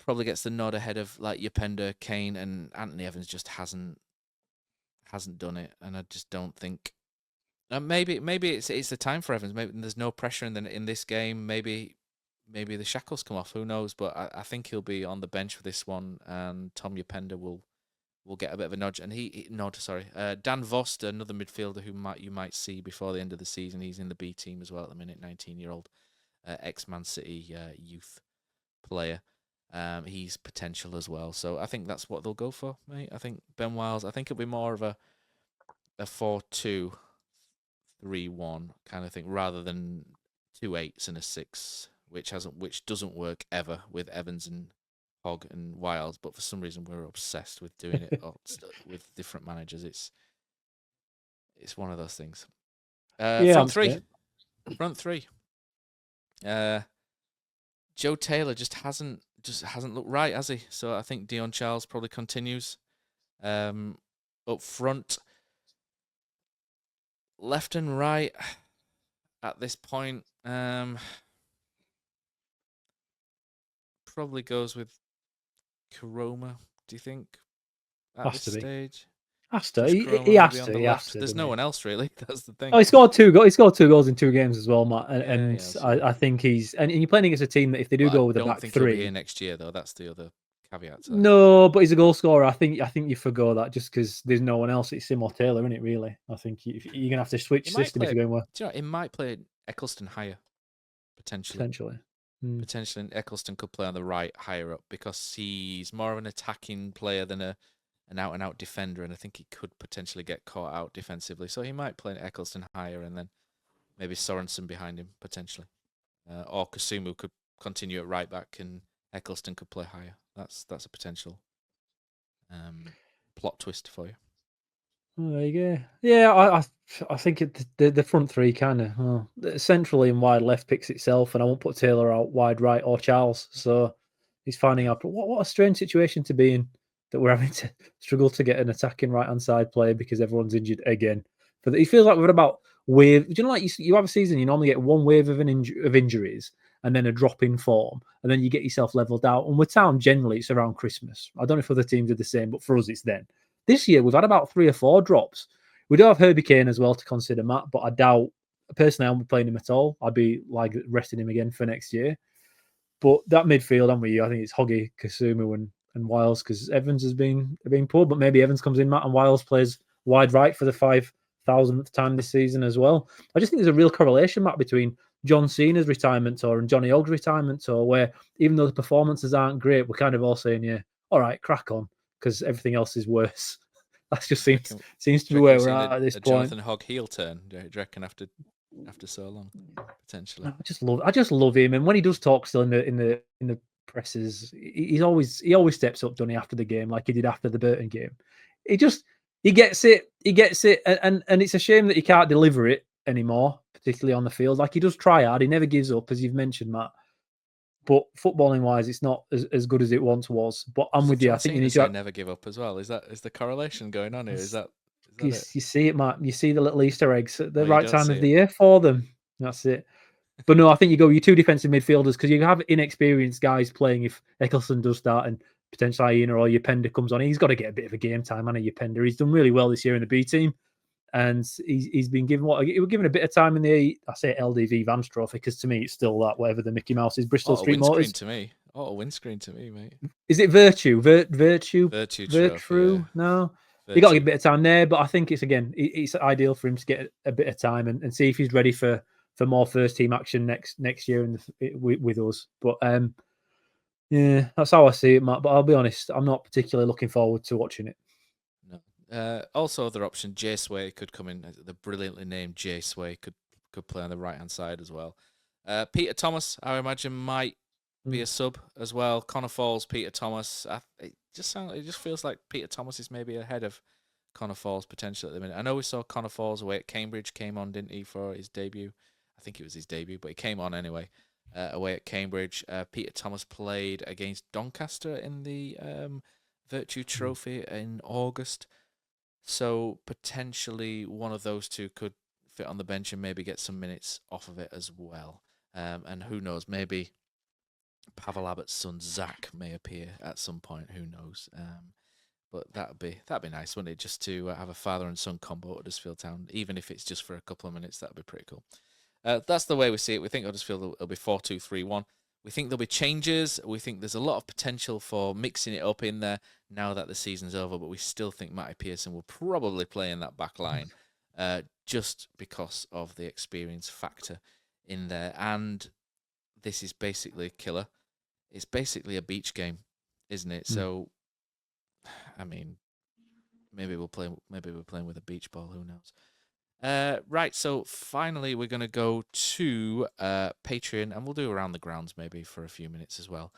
probably gets the nod ahead of like Upenda, Kane, and Anthony Evans just hasn't done it, and I just don't think. Maybe it's the time for Evans. Maybe there's no pressure in this game. Maybe the shackles come off. Who knows? But I think he'll be on the bench for this one, and Tom Upenda will get a bit of a nudge. And Dan Vost, another midfielder who you might see before the end of the season. He's in the B team as well at the minute. 19-year-old ex-Man City youth player. He's potential as well. So I think that's what they'll go for, mate. I think Ben Wiles. I think it'll be more of a 4-2-3-1 kind of thing, rather than 2 8s and a 6, which doesn't work ever with Evans and Hogg and Wiles. But for some reason we're obsessed with doing it with different managers. It's one of those things. Front three. Joe Taylor just hasn't looked right, has he? So I think Dion Charles probably continues. Up front, left and right at this point, probably goes with Karoma, do you think? At this stage? Has to. He has to. There's no one else really. That's the thing. Oh, he scored 2 goals. He scored 2 goals in 2 games as well, Matt. I think he's and you're playing against a team that if they do go with the back 3, he'll be here next year though. That's the other caveat to that. No, but he's a goal scorer. I think you forgo that just because there's no one else. It's him or Taylor, isn't it? Really, I think you're gonna have to switch system if you're going well. Do you know, it might play Eccleston higher potentially. Potentially, Eccleston could play on the right higher up because he's more of an attacking player than an out-and-out defender, and I think he could potentially get caught out defensively. So he might play Eccleston higher, and then maybe Sorensen behind him potentially. or Kasumu could continue at right back and Eccleston could play higher. That's a potential plot twist for you. Oh, there you go. Yeah, I think the front three kind of centrally and wide left picks itself, and I won't put Taylor out wide right or Charles. So he's finding out what a strange situation to be in, that we're having to struggle to get an attacking right hand side player because everyone's injured again. But it feels like we've had about wave. Do you know, like you have a season, you normally get one wave of injuries and then a drop in form, and then you get yourself leveled out. And with Town, generally, it's around Christmas. I don't know if other teams are the same, but for us, it's then. This year, we've had about 3 or 4 drops. We do have Herbie Kane as well to consider, Matt, but I doubt, personally, I won't be playing him at all. I'd be like resting him again for next year. But that midfield, I'm with you. I think it's Hoggy, Kasumu, and Wiles, because Evans has been poor, but maybe Evans comes in, Matt, and Wiles plays wide right for the 5,000th time this season as well. I just think there's a real correlation, Matt, between John Cena's retirement tour and Johnny Ogg's retirement tour, where even though the performances aren't great, we're kind of all saying, yeah, all right, crack on, because everything else is worse. That just seems to be where we're at this point. Jonathan Hogg heel turn, do you reckon, after so long, potentially? I just love him, and when he does talk still in the presses, he always steps up, doesn't he, after the game, like he did after the Burton game. He gets it, and it's a shame that he can't deliver it anymore, particularly on the field. Like, he does try hard, he never gives up, as you've mentioned, Matt. But footballing wise, it's not as good as it once was. But I'm with you. I think you need to never give up as well. Is the correlation going on here? Is that you see it, Matt? You see the little Easter eggs at the right time of the it. year for them. That's it. But no, I think you go your 2 defensive midfielders, because you have inexperienced guys playing. If Eccleston does start and potentially Iena or Yapenda comes on, he's got to get a bit of a game time. And Yapenda, he's done really well this year in the B team, and he's been given he was given a bit of time in the LDV Vans Trophy, because to me it's still that, whatever the Mickey Mouse is, Bristol Street Motors. To me, a windscreen to me, mate. Is it Virtue? Virtue trophy, yeah. No. You got to get a bit of time there, but I think it's ideal for him to get a bit of time and see if he's ready for more first team action next year with us. But yeah, that's how I see it, Matt. But I'll be honest, I'm not particularly looking forward to watching it. No. Also, other option, Jay Sway could come in. The brilliantly named Jay Sway could play on the right hand side as well. Peter Thomas, I imagine, might be a sub as well. Connor Falls, Peter Thomas. It just feels like Peter Thomas is maybe ahead of Connor Falls potentially at the minute. I know we saw Connor Falls away at Cambridge, came on, didn't he, for his debut? I think it was his debut, but he came on anyway away at Cambridge. Peter Thomas played against Doncaster in the Virtue Trophy in August. So potentially one of those two could fit on the bench and maybe get some minutes off of it as well. And who knows, maybe Pavel Abbott's son Zach may appear at some point. Who knows? But that'd be nice, wouldn't it? Just to have a father and son combo at Huddersfield Town, even if it's just for a couple of minutes. That'd be pretty cool. That's the way we see it. We think Huddersfield will be 4-2-3-1. We think there'll be changes. We think there's a lot of potential for mixing it up in there now that the season's over, but we still think Matty Pearson will probably play in that back line just because of the experience factor in there. And this is basically killer. It's basically a beach game, isn't it? So, I mean, maybe we're playing with a beach ball. Who knows? Right, so finally we're going to go to Patreon, and we'll do around the grounds maybe for a few minutes as well.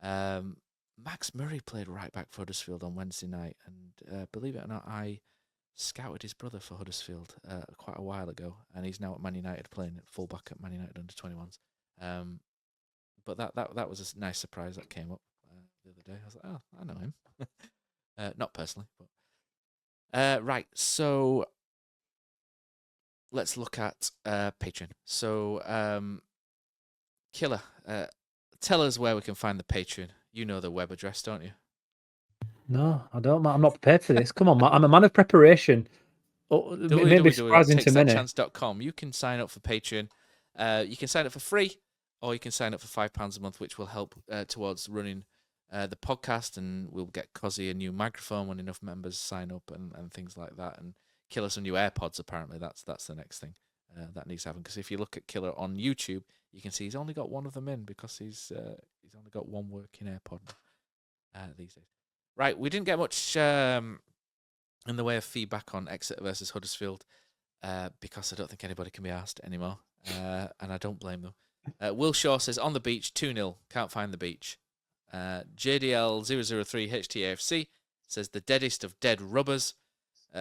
Max Murray played right back for Huddersfield on Wednesday night, and believe it or not, I scouted his brother for Huddersfield quite a while ago, and he's now at Man United playing at fullback at Man United under 21s. But that was a nice surprise that came up the other day. I was like, oh, I know him. Not personally, but right, so let's look at Patreon. So, Killer, tell us where we can find the Patreon. You know the web address, don't you? No, I don't. I'm not prepared for this. Come on, Matt. I'm a man of preparation. Maybe surprising to many. www.takesthatchance.com. You can sign up for Patreon. You can sign up for free, or you can sign up for £5 a month, which will help towards running the podcast, and we'll get Cozzy a new microphone when enough members sign up and things like that, and Killer some new AirPods. Apparently, that's the next thing that needs to happen. Because if you look at Killer on YouTube, you can see he's only got one of them in because he's only got one working AirPod these days. Right, we didn't get much in the way of feedback on Exeter versus Huddersfield because I don't think anybody can be asked anymore, and I don't blame them. Will Shaw says, on the beach, 2-0. Can't find the beach. JDL003 HTAFC says, the deadest of dead rubbers.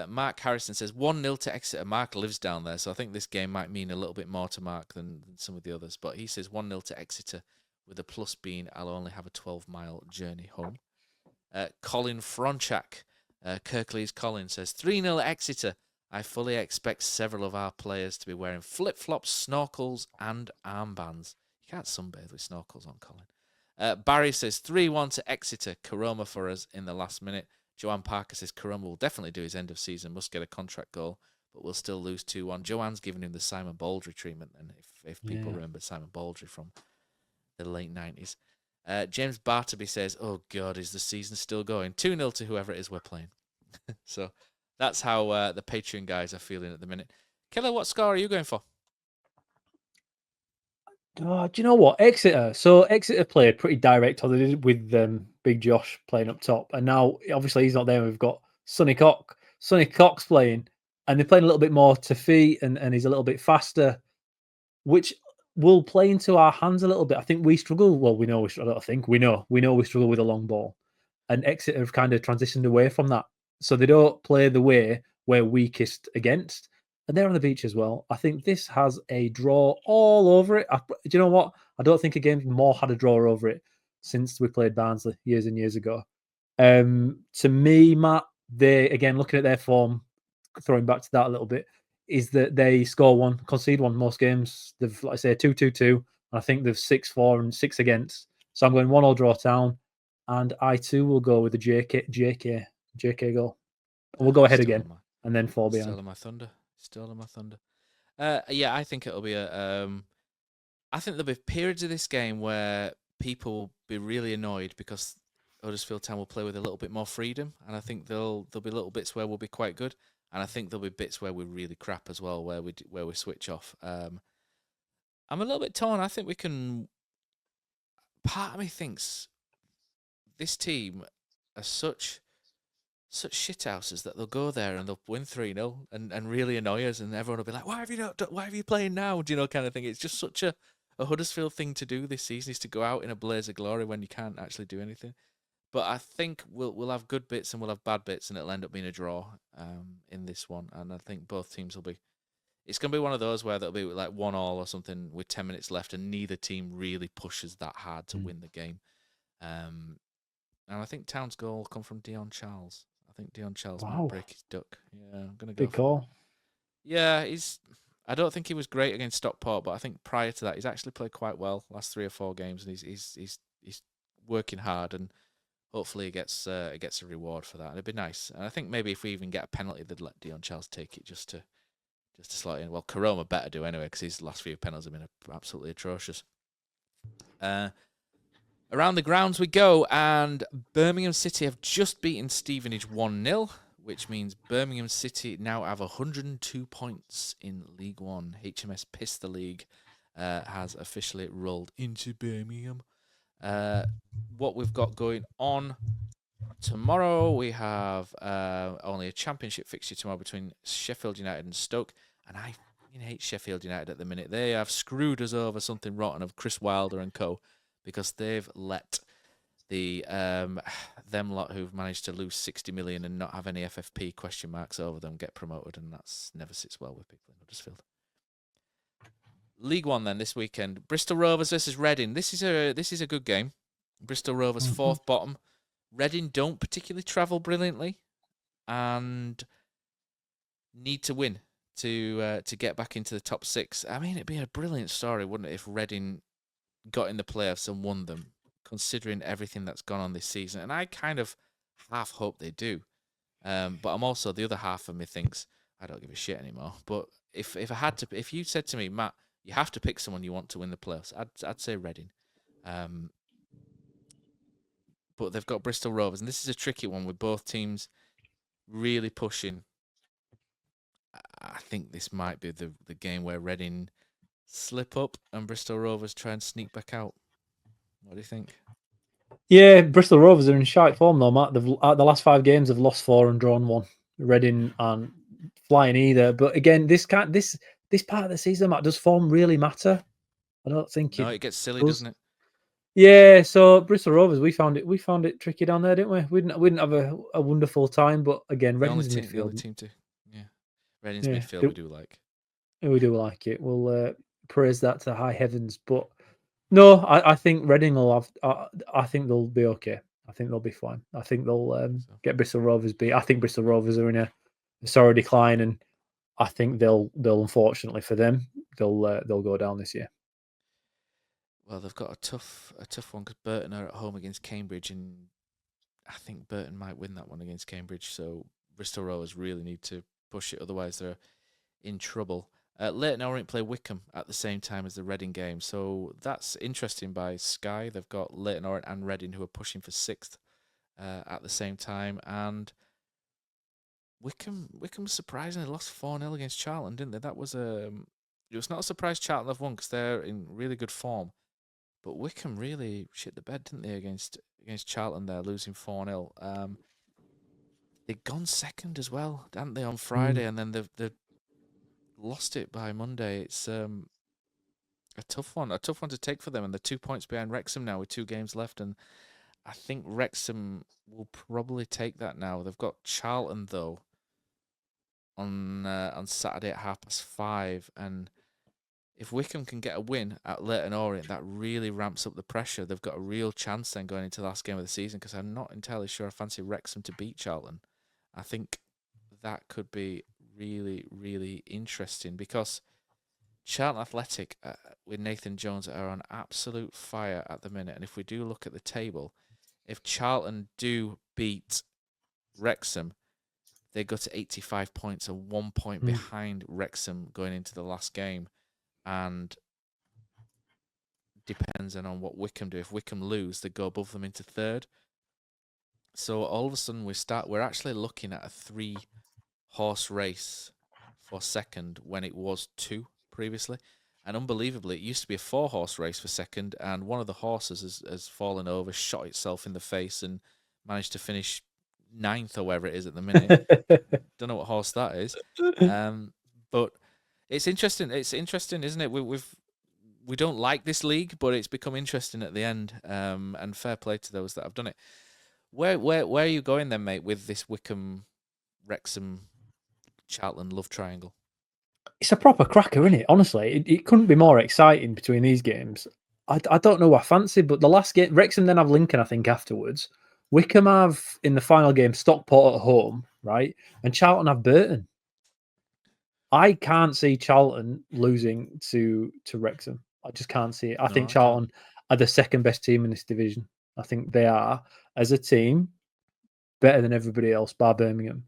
Mark Harrison says, 1-0 to Exeter. Mark lives down there, so I think this game might mean a little bit more to Mark than some of the others. But he says 1-0 to Exeter, with a plus being I'll only have a 12-mile journey home. Colin Fronchak, Kirklees Colin, says 3-0 Exeter. I fully expect several of our players to be wearing flip-flops, snorkels, and armbands. You can't sunbathe with snorkels on, Colin. Barry says 3-1 to Exeter. Karoma for us in the last minute. Joanne Parker says Karoma will definitely do his end of season, must get a contract goal, but we'll still lose 2-1. Joanne's giving him the Simon Baldry treatment, and if people remember Simon Baldry from the late 90s. James Barterby says, oh God, is the season still going? 2-0 to whoever it is we're playing. So that's how the Patreon guys are feeling at the minute. Killer, what score are you going for? Do you know what? Exeter. So Exeter played pretty direct on it with Big Josh playing up top. And now, obviously, he's not there. We've got Sonny Cox playing. And they're playing a little bit more to feet and he's a little bit faster, which will play into our hands a little bit. I think we struggle. Well, we know we struggle. I don't think we know we struggle with a long ball. And Exeter have kind of transitioned away from that. So they don't play the way we're weakest against. And they're on the beach as well. I think this has a draw all over it. Do you know what? I don't think a game more had a draw over it since we played Barnsley years and years ago. To me, Matt, they, again, looking at their form, throwing back to that a little bit, is that they score one, concede one most games. They've, like I say, 2-2-2. And I think they've 6-4 and 6 against. So I'm going 1-1 draw Town. And I too will go with the JK goal. And we'll go ahead again and then fall behind. Still on my thunder. Yeah, I think it'll be I think there'll be periods of this game where people will be really annoyed because Huddersfield Town will play with a little bit more freedom, and I think there'll be little bits where we'll be quite good, and I think there'll be bits where we're really crap as well, where we switch off. I'm a little bit torn. I think we can. Part of me thinks this team are such shithouses that they'll go there and they'll win 3-0 and really annoy us, and everyone will be like, why are you playing now? Do you know, kind of thing. It's just such a Huddersfield thing to do this season, is to go out in a blaze of glory when you can't actually do anything. But I think we'll have good bits and we'll have bad bits, and it'll end up being a draw in this one. And I think both teams will be. It's going to be one of those where there'll be like 1-1 or something with 10 minutes left, and neither team really pushes that hard to win the game. And I think Town's goal will come from Dion Charles. I think Dion Charles might break his duck. Yeah, I'm going to go. Big call. Yeah, I don't think he was great against Stockport, but I think prior to that, he's actually played quite well last 3 or 4 games, and he's working hard, and hopefully he gets a reward for that. And it'd be nice. And I think maybe if we even get a penalty, they'd let Dion Charles take it just to slot in. Well, Karoma better do anyway, because his last few penalties have been absolutely atrocious. Around the grounds we go, and Birmingham City have just beaten Stevenage 1-0, which means Birmingham City now have 102 points in League One. HMS Piss the League has officially rolled into Birmingham. What we've got going on tomorrow, we have only a championship fixture tomorrow between Sheffield United and Stoke, and I hate Sheffield United at the minute. They have screwed us over something rotten of Chris Wilder and co, because they've let the them lot who've managed to lose 60 million and not have any FFP question marks over them get promoted, and that's never sits well with people in Huddersfield. League One then this weekend, Bristol Rovers versus Reading. This is a good game. Bristol Rovers fourth bottom. Reading don't particularly travel brilliantly, and need to win to get back into the top 6. I mean, it'd be a brilliant story, wouldn't it, if Reading got in the playoffs and won them, considering everything that's gone on this season. And I kind of half hope they do. But I'm also, the other half of me thinks, I don't give a shit anymore. But if you said to me, Matt, you have to pick someone you want to win the playoffs, I'd say Reading. But they've got Bristol Rovers, and this is a tricky one with both teams really pushing. I think this might be the game where Reading slip up and Bristol Rovers try and sneak back out. What do you think? Yeah, Bristol Rovers are in shite form though, Matt. The last 5 games they've lost 4 and drawn 1. Reading aren't flying either. But again, this part of the season, Matt, does form really matter? I don't think No, it gets silly, does. doesn't it? Yeah, so Bristol Rovers, we found it tricky down there, didn't we? We didn't have a wonderful time, but again, The only Reading's team, the only midfield. team to, yeah. Reading's Yeah, midfield we do like. we do like it. We'll praise that to high heavens. But no, I think Reading will have. I think they'll be okay. I think they'll be fine. I think they'll get Bristol Rovers beat. I think Bristol Rovers are in a sorry decline, and I think they'll unfortunately for them they'll go down this year. Well, they've got a tough one because Burton are at home against Cambridge, and I think Burton might win that one against Cambridge. So Bristol Rovers really need to push it, otherwise they're in trouble. Leyton Orient play Wickham at the same time as the Reading game, so that's interesting by Sky. They've got Leyton Orient and Reading who are pushing for 6th at the same time, and Wickham surprisingly lost 4-0 against Charlton, didn't they? That was it was not a surprise Charlton have won because they're in really good form. But Wickham really shit the bed, didn't they, against Charlton there, losing 4-0. They'd gone second as well, hadn't they, on Friday, and then they've lost it by Monday. It's a tough one to take for them, and they're 2 points behind Wrexham now with 2 games left, and I think Wrexham will probably take that now. They've got Charlton, though, on Saturday at 5:30, and if Wickham can get a win at Leyton Orient, that really ramps up the pressure. They've got a real chance then going into the last game of the season, because I'm not entirely sure I fancy Wrexham to beat Charlton. I think that could be really, really interesting, because Charlton Athletic with Nathan Jones are on absolute fire at the minute. And if we do look at the table, if Charlton do beat Wrexham, they go to 85 points and 1 point behind Wrexham going into the last game. And depends on what Wickham do. If Wickham lose, they go above them into 3rd. So all of a sudden we're actually looking at a 3-horse race for 2nd when it was 2 previously. And unbelievably, it used to be a 4-horse race for 2nd, and one of the horses has fallen over, shot itself in the face, and managed to finish 9th or wherever it is at the minute. Don't know what horse that is. But it's interesting. It's interesting, isn't it? We don't like this league, but it's become interesting at the end. And fair play to those that have done it. Where are you going then, mate, with this Wickham, Wrexham, Charlton love triangle? It's a proper cracker, isn't it? Honestly, it couldn't be more exciting between these games. I don't know what I fancy, but the last game, Wrexham then have Lincoln, I think, afterwards. Wickham have, in the final game, Stockport at home, right? And Charlton have Burton. I can't see Charlton losing to Wrexham. I just can't see it. I think Charlton are the 2nd best team in this division. I think they are, as a team, better than everybody else, bar Birmingham.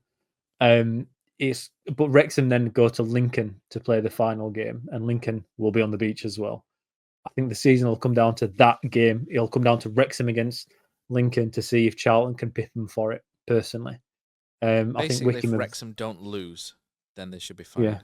But Wrexham then go to Lincoln to play the final game, and Lincoln will be on the beach as well. I think the season will come down to that game. It'll come down to Wrexham against Lincoln to see if Charlton can pip them for it, personally. Basically, I think Wickham if Wrexham don't lose, then they should be fine,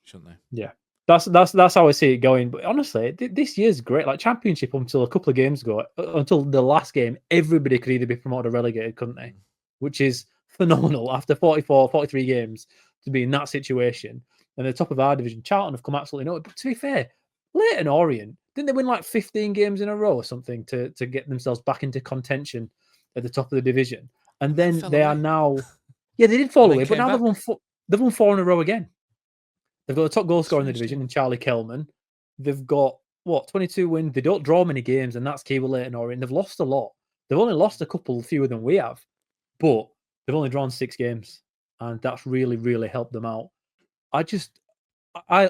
shouldn't they? Yeah. That's how I see it going. But honestly, this year's great. Like Championship, until a couple of games ago, until the last game, everybody could either be promoted or relegated, couldn't they? Which is phenomenal after 43 games to be in that situation. And the top of our division, Charlton have come absolutely nowhere. But to be fair, Leyton Orient, didn't they win like 15 games in a row or something to get themselves back into contention at the top of the division? And then they are now, they did fall away, but now they've won 4 in a row again. They've got the top goal scorer in the division in Charlie Kelman. They've got 22 wins. They don't draw many games, and that's key with Leyton Orient. They've lost a lot. They've only lost a couple fewer than we have, but they've only drawn 6 games, and that's really, really helped them out. I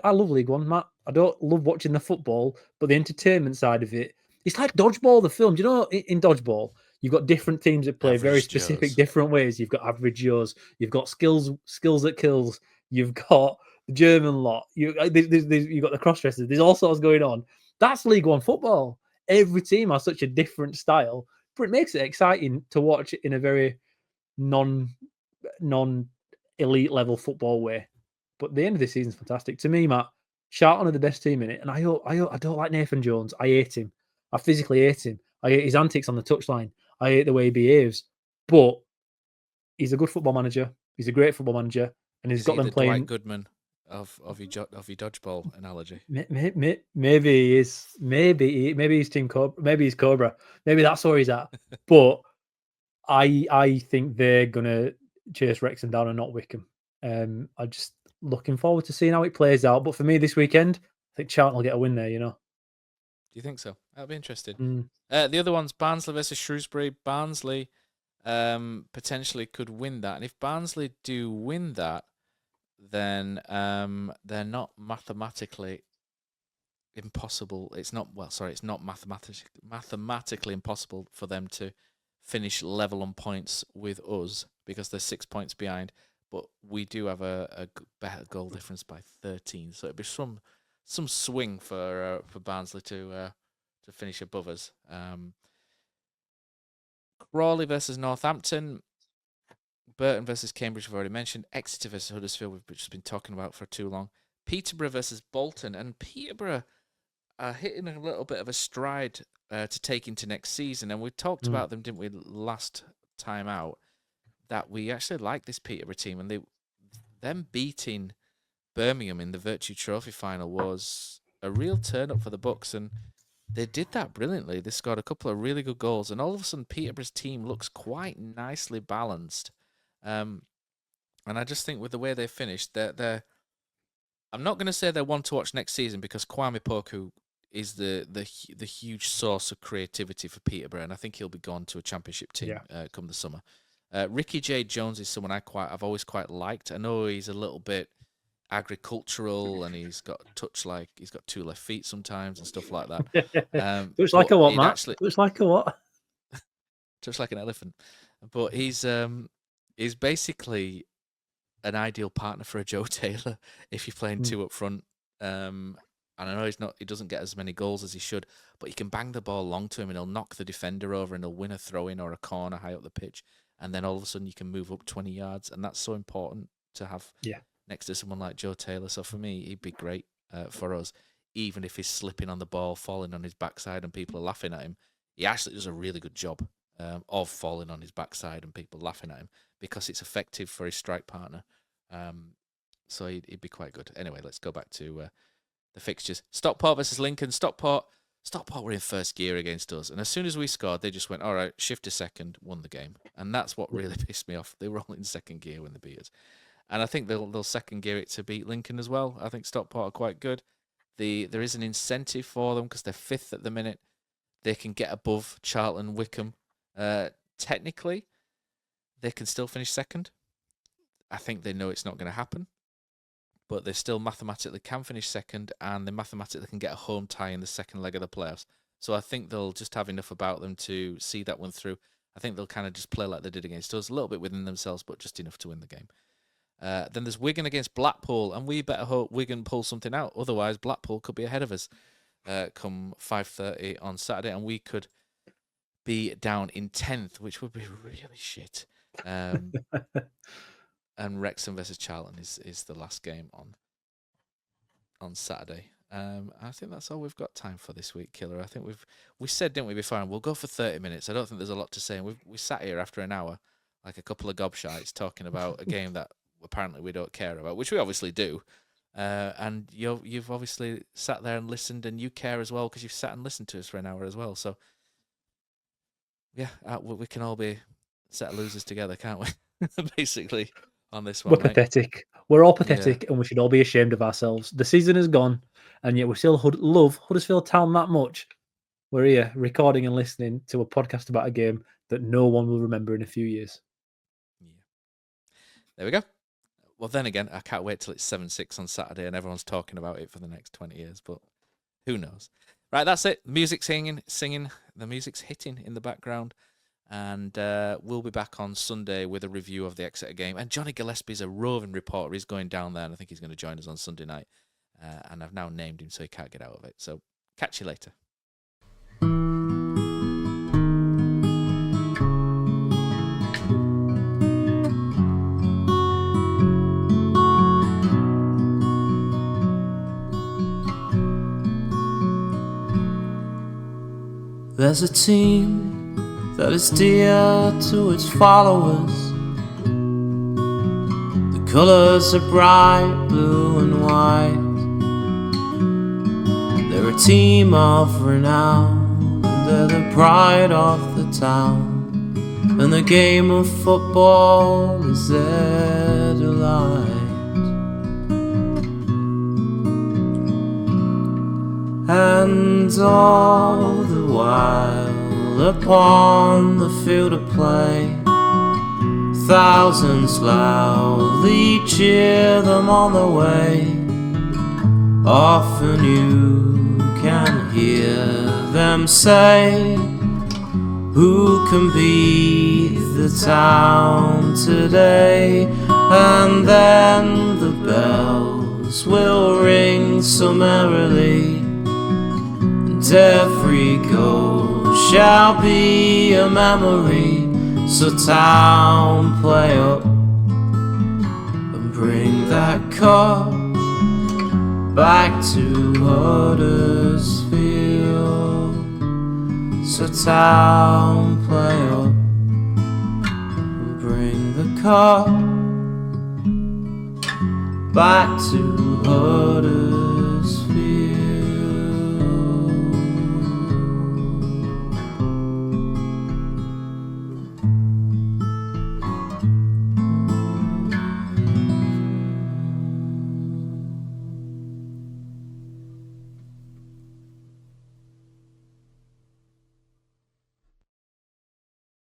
love League One, Matt. I don't love watching the football, but the entertainment side of it, it's like Dodgeball, the film. Do you know in Dodgeball, you've got different teams that play very specific, different ways. You've got Average Joes, you've got skills that kills, you've got the German lot, you've got the cross-dressers. There's all sorts going on. That's League One football. Every team has such a different style, but it makes it exciting to watch in a very non-elite level football way. But the end of the season is fantastic. To me, Matt, Charlton are the best team in it. And I don't like Nathan Jones. I hate him. I physically hate him. I hate his antics on the touchline. I hate the way he behaves. But he's a good football manager. He's a great football manager. And he's got them playing. Dwight Goodman of your dodgeball analogy. Maybe he's Team Cobra. Maybe he's Cobra. Maybe that's where he's at. But I think they're gonna chase Wrexham down and not Wickham. I'm just looking forward to seeing how it plays out. But for me this weekend, I think Charlton will get a win there. Do you think so? That'll be interesting. Mm. The other one's Barnsley versus Shrewsbury. Barnsley potentially could win that, and if Barnsley do win that, then they're not mathematically impossible. It's not mathematically impossible for them to finish level on points with us because they're 6 points behind. But we do have a better goal difference by 13, so it'd be some swing for Barnsley to finish above us. Crawley versus Northampton. Burton versus Cambridge, we've already mentioned. Exeter versus Huddersfield, we've just been talking about for too long. Peterborough versus Bolton. And Peterborough are hitting a little bit of a stride to take into next season. And we talked about them, didn't we, last time out, that we actually like this Peterborough team. And them beating Birmingham in the Virtue Trophy final was a real turn-up for the Bucks. And they did that brilliantly. They scored a couple of really good goals. And all of a sudden, Peterborough's team looks quite nicely balanced. And I just think with the way they finished, they're I'm not going to say they're one to watch next season because Kwame Poku is the huge source of creativity for Peterborough, and I think he'll be gone to a championship team come the summer. Ricky J. Jones is someone I've always quite liked. I know he's a little bit agricultural and he's got he's got 2 left feet sometimes and stuff like that. Looks like a what, Matt? Looks like a what? Just like an elephant. But he's basically an ideal partner for a Joe Taylor if you're playing 2 up front. And I know he doesn't get as many goals as he should, but he can bang the ball long to him and he'll knock the defender over and he'll win a throw-in or a corner high up the pitch. And then all of a sudden you can move up 20 yards. And that's so important to have next to someone like Joe Taylor. So for me, he'd be great for us, even if he's slipping on the ball, falling on his backside and people are laughing at him. He actually does a really good job of falling on his backside and people laughing at him because it's effective for his strike partner. So he'd be quite good. Anyway, let's go back to the fixtures. Stockport versus Lincoln. Stockport were in first gear against us. And as soon as we scored, they just went, all right, shift to second, won the game. And that's what really pissed me off. They were all in second gear when they beat us. And I think they'll second gear it to beat Lincoln as well. I think Stockport are quite good. There is an incentive for them because they're 5th at the minute. They can get above Charlton, Wickham. Technically, they can still finish second. I think they know it's not going to happen. But they still mathematically can finish second, and they mathematically can get a home tie in the second leg of the playoffs. So I think they'll just have enough about them to see that one through. I think they'll kind of just play like they did against us, a little bit within themselves, but just enough to win the game. Then there's Wigan against Blackpool, and we better hope Wigan pull something out. Otherwise, Blackpool could be ahead of us come 5:30 on Saturday, and we could be down in 10th, which would be really shit. And Wrexham versus Charlton is the last game on Saturday. I think that's all we've got time for this week, Killer. I think we said, didn't we, before, we'll go for 30 minutes. I don't think there's a lot to say. And we sat here after an hour like a couple of gobshites talking about a game that apparently we don't care about, which we obviously do. And you've obviously sat there and listened, and you care as well because you've sat and listened to us for an hour as well. So, yeah, we can all be set of losers together, can't we? Basically. On this one, we're pathetic. We're all pathetic, and we should all be ashamed of ourselves. The season is gone, and yet we still love Huddersfield Town that much. We're here recording and listening to a podcast about a game that no one will remember in a few years. Yeah, there we go. Well, then again, I can't wait till it's 7-6 on Saturday, and everyone's talking about it for the next 20 years. But who knows? Right, that's it. Music's singing. The music's hitting in the background. And we'll be back on Sunday with a review of the Exeter game. And Johnny Gillespie's a roving reporter. He's going down there, and I think he's going to join us on Sunday night. And I've now named him, so he can't get out of it. So catch you later. There's a team that is dear to its followers, the colours are bright blue and white. They're a team of renown, and they're the pride of the town. And the game of football is their delight. And all the while upon the field of play, thousands loudly cheer them on the way. Often you can hear them say, who can beat the town today? And then the bells will ring so merrily, and every goal shall be a memory. So town, play up and bring that cup back to Huddersfield. So town, play up and bring the cup back to Huddersfield.